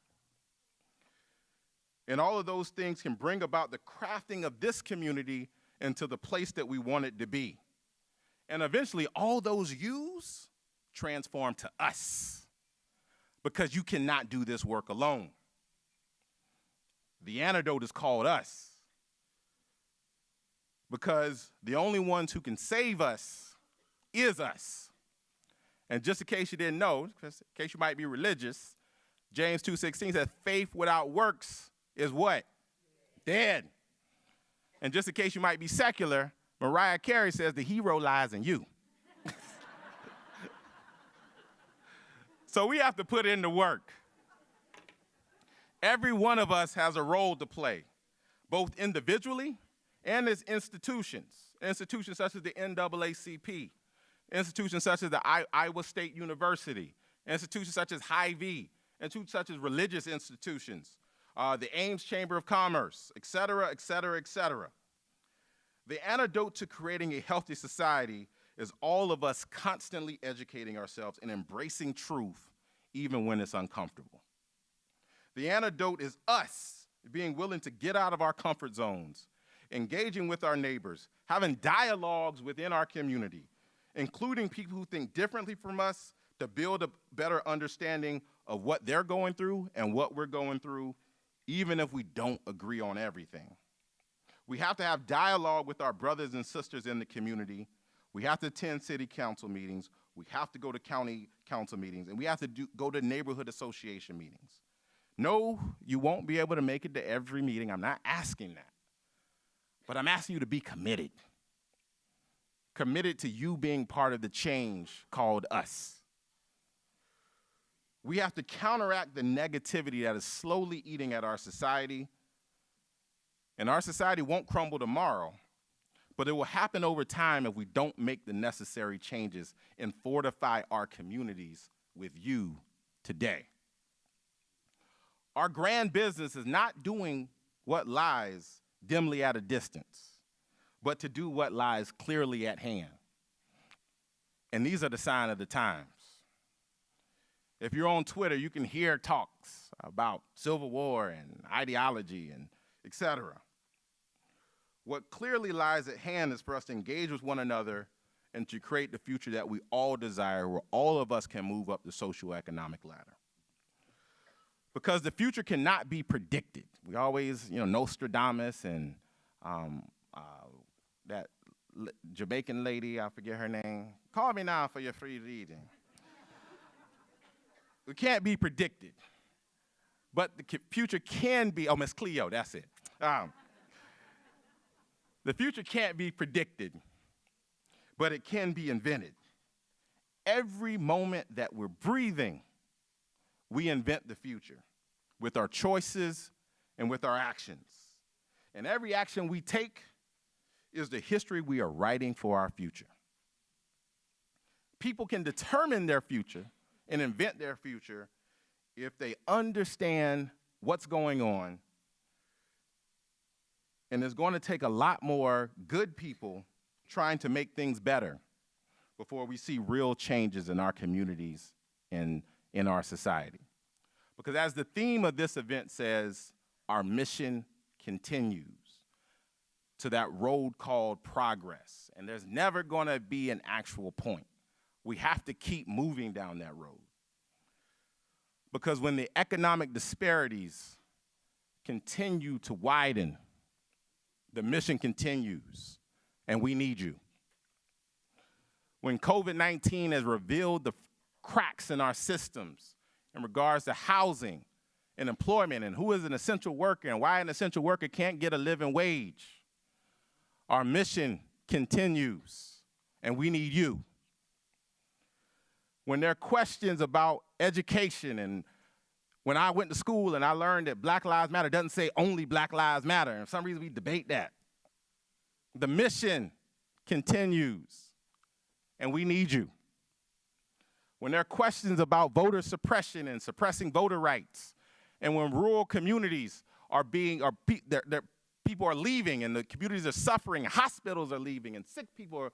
And all of those things can bring about the crafting of this community into the place that we want it to be. And eventually, all those yous transform to us, because you cannot do this work alone. The antidote is called us, because the only ones who can save us is us. And just in case you didn't know, in case you might be religious, James 2:16 says, faith without works is what? Dead. And just in case you might be secular, Mariah Carey says the hero lies in you. So we have to put in the work. Every one of us has a role to play, both individually and as institutions. Institutions such as the NAACP, institutions such as the Iowa State University, institutions such as Hy-Vee, institutions such as religious institutions, the Ames Chamber of Commerce, et cetera, et cetera, et cetera. The antidote to creating a healthy society is all of us constantly educating ourselves and embracing truth, even when it's uncomfortable. The antidote is us being willing to get out of our comfort zones, engaging with our neighbors, having dialogues within our community, including people who think differently from us, to build a better understanding of what they're going through and what we're going through, even if we don't agree on everything. We have to have dialogue with our brothers and sisters in the community. We have to attend city council meetings. We have to go to county council meetings. And we have to go to neighborhood association meetings. No, you won't be able to make it to every meeting. I'm not asking that. But I'm asking you to be committed. Committed to you being part of the change called us. We have to counteract the negativity that is slowly eating at our society. And our society won't crumble tomorrow, but it will happen over time if we don't make the necessary changes and fortify our communities with you today. Our grand business is not doing what lies dimly at a distance, but to do what lies clearly at hand. And these are the sign of the times. If you're on Twitter, you can hear talks about civil war and ideology and et cetera. What clearly lies at hand is for us to engage with one another and to create the future that we all desire, where all of us can move up the socioeconomic ladder. Because the future cannot be predicted. We always, Nostradamus and that Jamaican lady, I forget her name. Call me now for your free reading. It can't be predicted. But the future can be, Miss Cleo, that's it. The future can't be predicted, but it can be invented. Every moment that we're breathing, we invent the future with our choices and with our actions. And every action we take is the history we are writing for our future. People can determine their future and invent their future if they understand what's going on. And it's going to take a lot more good people trying to make things better before we see real changes in our communities and in our society. Because as the theme of this event says, our mission continues to that road called progress. And there's never going to be an actual point. We have to keep moving down that road. Because when the economic disparities continue to widen, the mission continues, and we need you. When COVID-19 has revealed the cracks in our systems in regards to housing and employment and who is an essential worker and why an essential worker can't get a living wage, our mission continues, and we need you. When there are questions about education, and when I went to school and I learned that Black Lives Matter doesn't say only Black Lives Matter, and for some reason we debate that. The mission continues, and we need you. When there are questions about voter suppression and suppressing voter rights, and when rural communities people are leaving and the communities are suffering, and hospitals are leaving, and sick people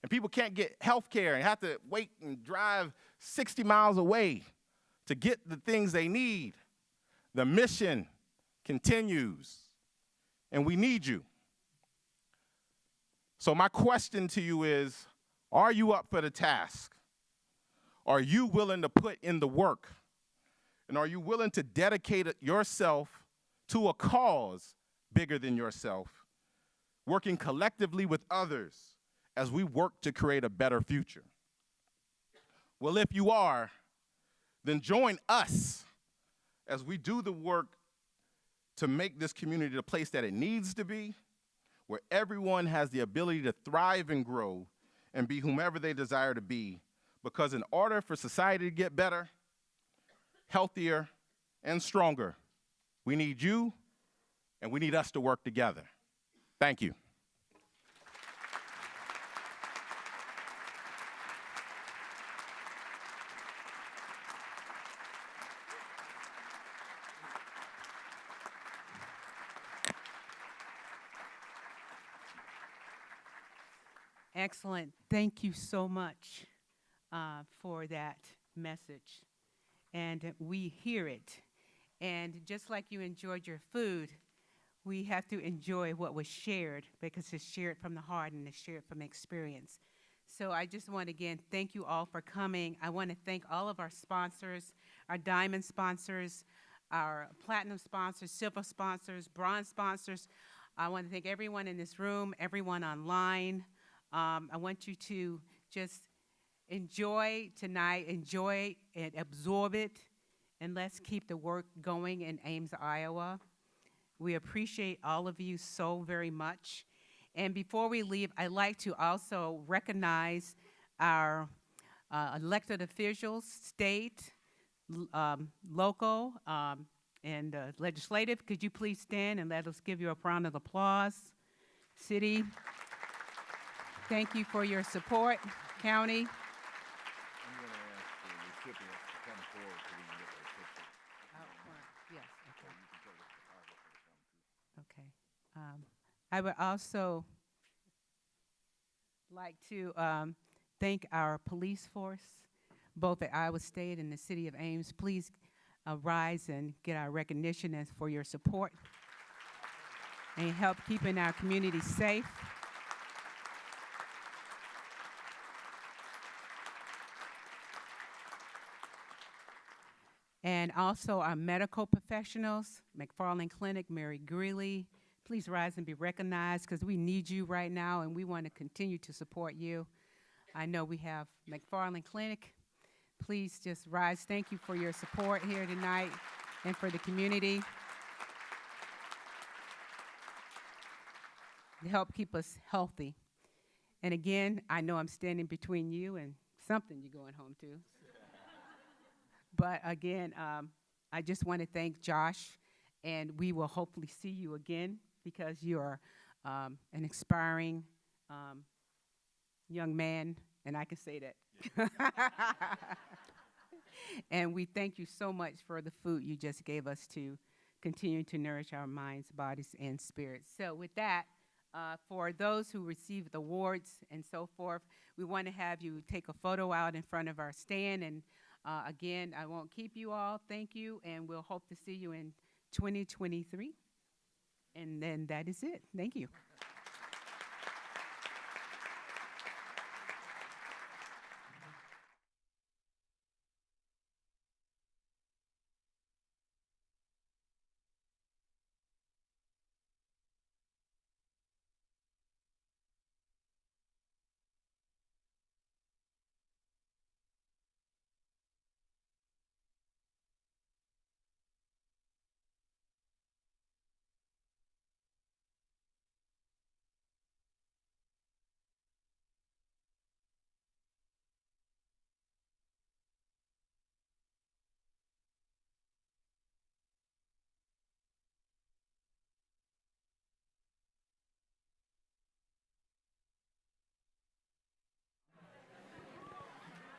and people can't get health care and have to wait and drive 60 miles away to get the things they need, the mission continues, and we need you. So my question to you is, are you up for the task? Are you willing to put in the work? And are you willing to dedicate yourself to a cause bigger than yourself, working collectively with others as we work to create a better future? Well, if you are, then join us as we do the work to make this community the place that it needs to be, where everyone has the ability to thrive and grow and be whomever they desire to be. Because in order for society to get better, healthier, and stronger, we need you and we need us to work together. Thank you. Excellent. Thank you so much for that message. And we hear it. And just like you enjoyed your food, we have to enjoy what was shared because it's shared from the heart and it's shared from experience. So I just want to again thank you all for coming. I want to thank all of our sponsors, our diamond sponsors, our platinum sponsors, silver sponsors, bronze sponsors. I want to thank everyone in this room, everyone online. I want you to just enjoy tonight, enjoy and absorb it, and let's keep the work going in Ames-Iowa. We appreciate all of you so very much. And before we leave, I'd like to also recognize our elected officials, state, local, and legislative. Could you please stand and let us give you a round of applause? City. Thank you for your support, county. I'm going to ask the recipients to come forward so we can get their picture. Out front, yes, okay. So you can tell the photographer to come too. Okay. I would also like to thank our police force, both at Iowa State and the city of Ames. Please rise and get our recognition as for your support and help keeping our community safe. And also our medical professionals, McFarland Clinic, Mary Greeley. Please rise and be recognized because we need you right now and we want to continue to support you. I know we have McFarland Clinic. Please just rise. Thank you for your support here tonight and for the community. To help keep us healthy. And again, I know I'm standing between you and something you're going home to. But again, I just want to thank Josh, and we will hopefully see you again because you're an inspiring young man, and I can say that. And we thank you so much for the food you just gave us to continue to nourish our minds, bodies, and spirits. So with that, for those who received the awards and so forth, we want to have you take a photo out in front of our stand. And again, I won't keep you all. Thank you, and we'll hope to see you in 2023. And then that is it. Thank you.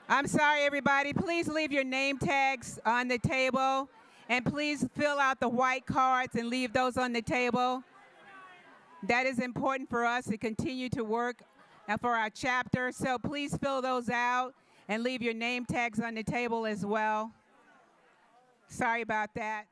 I'm sorry, everybody. Please leave your name tags on the table. And please fill out the white cards and leave those on the table. That is important for us to continue to work for our chapter. So please fill those out and leave your name tags on the table as well. Sorry about that.